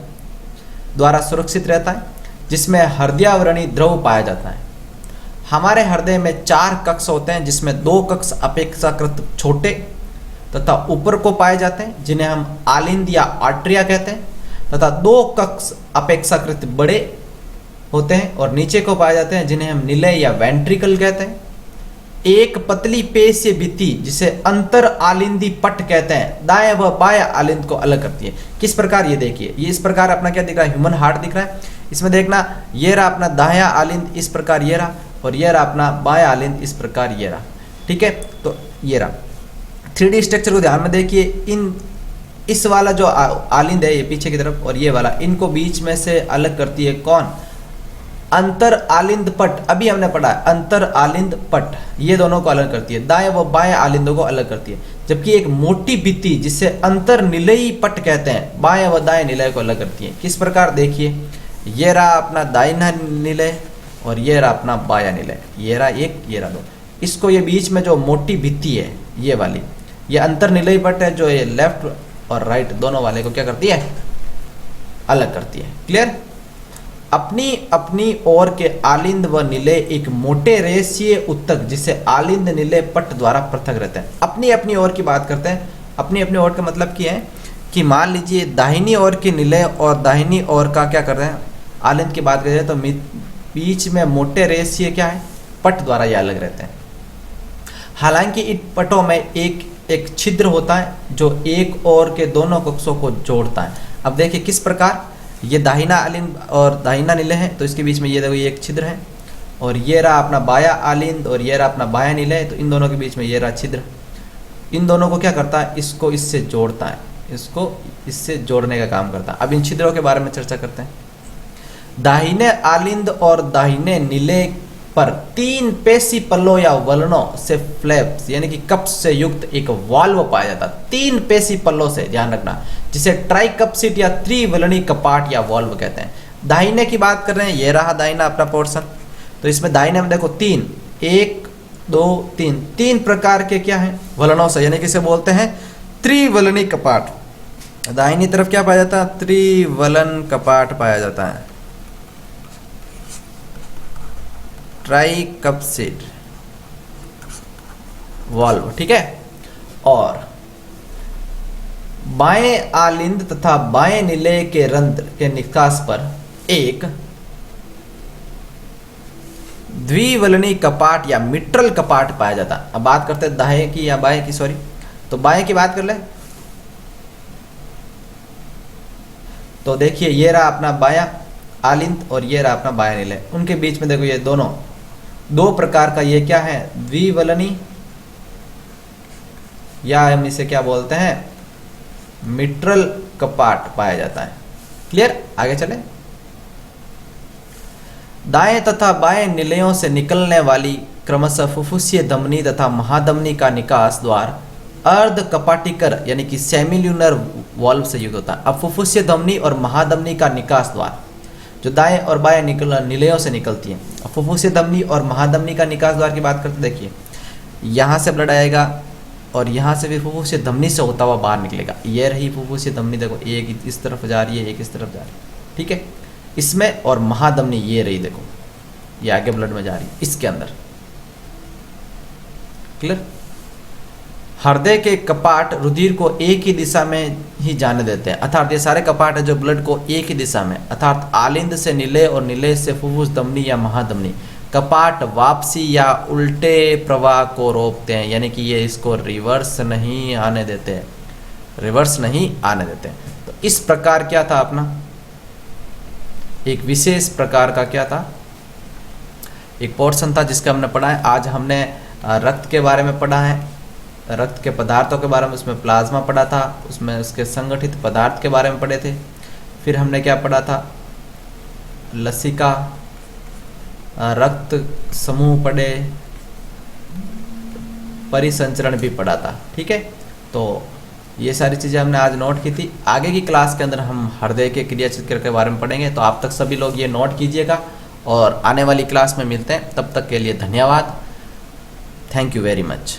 द्वारा सुरक्षित रहता है, जिसमें हृदयावरणी द्रव पाया जाता है। हमारे हृदय में 4 कक्ष होते हैं, जिसमें 2 कक्ष अपेक्षाकृत छोटे तथा ऊपर को पाए जाते हैं, जिन्हें हम आलिंद या आर्टरिया कहते हैं, तथा 2 कक्ष अपेक्षाकृत बड़े होते हैं और नीचे को पाए जाते हैं, जिन्हें हम निलय या वेंट्रिकल कहते हैं। एक पतली पेशीय भित्ति जिसे अंतर आलिंदी पट कहते हैं, दाएं व बाएं आलिंद को अलग करती है। किस प्रकार, ये देखिए, ये इस प्रकार अपना क्या दिख रहा है, ह्यूमन हार्ट दिख रहा है। इसमें देखना, ये रहा अपना दायां आलिंद इस प्रकार ये रहा, और ये रहा अपना बायां आलिंद इस प्रकार ये रहा। ठीक है, तो ये रहा 3D स्ट्रक्चर को ध्यान में देखिए। इस वाला जो आलिंद है ये पीछे की तरफ, और ये वाला, इनको बीच में से अलग करती है कौन, अंतर आलिंद पट। अभी हमने पढ़ा है अंतर आलिंद पट, ये दोनों को अलग करती है, दाएं व बाएं आलिंदों को अलग करती है। जबकि एक मोटी भित्ति जिसे अंतर निलयी पट कहते हैं, बाएं व दाएं निलय को अलग करती है। किस प्रकार, देखिए, ये रहा अपना दाहिना निलय और ये रहा अपना बायां निलय, ये रहा एक, ये रहा 2। इसको ये बीच में जो मोटी भित्ति है ये वाली, ये अंतर निलयी पट है, जो ये लेफ्ट और राइट दोनों वाले को क्या करती है, अलग करती है। क्लियर। अपनी अपनी ओर के आलिंद व निलय एक मोटे रेशीय उत्तक जिसे आलिंद निलय पट द्वारा पृथक रहते हैं। अपनी अपनी ओर की बात करते हैं। अपनी अपनी ओर का मतलब क्या है कि मान लीजिए दाहिनी ओर के निलय और दाहिनी ओर का क्या कर रहे हैं, आलिंद की बात करें तो बीच में मोटे रेशीय क्या है, पट द्वारा ये अलग रहते हैं। हालांकि इन पटों में एक छिद्र होता है जो एक ओर के दोनों कक्षों को जोड़ता है। अब देखिए किस प्रकार, ये दाहिना आलिंद और दाहिना निलय है, तो इसके बीच में ये देखो ये एक छिद्र है, और ये रहा अपना बायां आलिंद और ये रहा अपना बायां निलय, तो इन दोनों के बीच में ये रहा छिद्र। इन दोनों को क्या करता है, इसको इससे जोड़ता है, इसको इससे जोड़ने का काम करता है। अब इन छिद्रों के बारे में चर्चा करते हैं। दाहिने आलिंद और दाहिने निलय पर 3 पेशी पल्लों या वलनों से फ्लैप्स यानी कि कप्स से युक्त एक वाल्व पाया जाता है। 3 पेशी पल्लों से, ध्यान रखना, जिसे ट्राइकप्सिट या त्रिवलनी कपाट या वाल्व कहते हैं। दाहिने की बात कर रहे हैं, ये रहा दाहिना अपना पोर्शन, तो इसमें दाहिने में देखो 3, 1 2 3, 3 प्रकार के क्या है, वलनों से, यानी कि इसे बोलते हैं त्रिवलनी कपाट। दाहिनी तरफ क्या पाया जाता है, त्रिवलन कपाट पाया जाता है, ट्राइकप्सिट वाल्व। ठीक है। और बाएं आलिंद तथा बाएं निलय के रंध्र के निकास पर एक द्विवलनी कपाट या मिट्रल कपाट पाया जाता है। अब बात करते हैं दाएं की या बाएं की, सॉरी, तो बाएं की बात कर ले, तो देखिए ये रहा अपना बायां आलिंद और ये रहा अपना बायां निलय। उनके बीच में देखो ये दोनों 2 प्रकार का ये क्या है, द्विवलनी, या हम इसे क्या बोलते हैं, मिट्रल कपाट पाया जाता है। क्लियर। आगे चले। दाएं तथा बाएं निलयों से निकलने वाली क्रमशः फुफ्फुसीय धमनी तथा महाधमनी का निकास द्वार अर्ध कपाटिकर यानी कि सेमिल्यूनर वाल्व से युक्त होता है। अब फुफ्फुसीय धमनी और महाधमनी का निकास द्वार जो दाएं और बाएं निलयों से निकलती है। फुफ्फुसीय धमनी और महाधमनी का निकास द्वार की बात करते, देखिए यहाँ से ब्लड आएगा, और यहाँ से भी फुफ्फुस धमनी से होता हुआ बाहर निकलेगा। ये रही फुफ्फुस धमनी, देखो एक इस तरफ जा रही है, एक इस तरफ जा रही है, ठीक है, इसमें। और महाधमनी ये रही, देखो ये आगे ब्लड में जा रही है इसके अंदर। क्लियर? हृदय के कपाट रुधिर को एक ही दिशा में ही जाने देते हैं, अर्थात ये सारे कपाट है जो ब्लड को एक ही दिशा में, अर्थात आलिंद से नीले और नीले से फुफ्फुस धमनी या महाधमनी कपाट वापसी या उल्टे प्रवाह को रोकते हैं, यानी कि ये इसको रिवर्स नहीं आने देते हैं, रिवर्स नहीं आने देते हैं। तो इस प्रकार क्या था अपना, एक विशेष प्रकार का क्या था, एक पोर्शन था जिसका हमने पढ़ा है। आज हमने रक्त के बारे में पढ़ा है, रक्त के पदार्थों के बारे में, उसमें प्लाज्मा पढ़ा था, उसमें उसके संगठित पदार्थ के बारे में पढ़े थे। फिर हमने क्या पढ़ा था, लसिका, रक्त समूह पढ़े, परिसंचरण भी पढ़ा था, ठीक है। तो ये सारी चीज़ें हमने आज नोट की थी। आगे की क्लास के अंदर हम हृदय के क्रिया चक्र के बारे में पढ़ेंगे, तो आप तक सभी लोग ये नोट कीजिएगा और आने वाली क्लास में मिलते हैं। तब तक के लिए धन्यवाद। Thank you very much.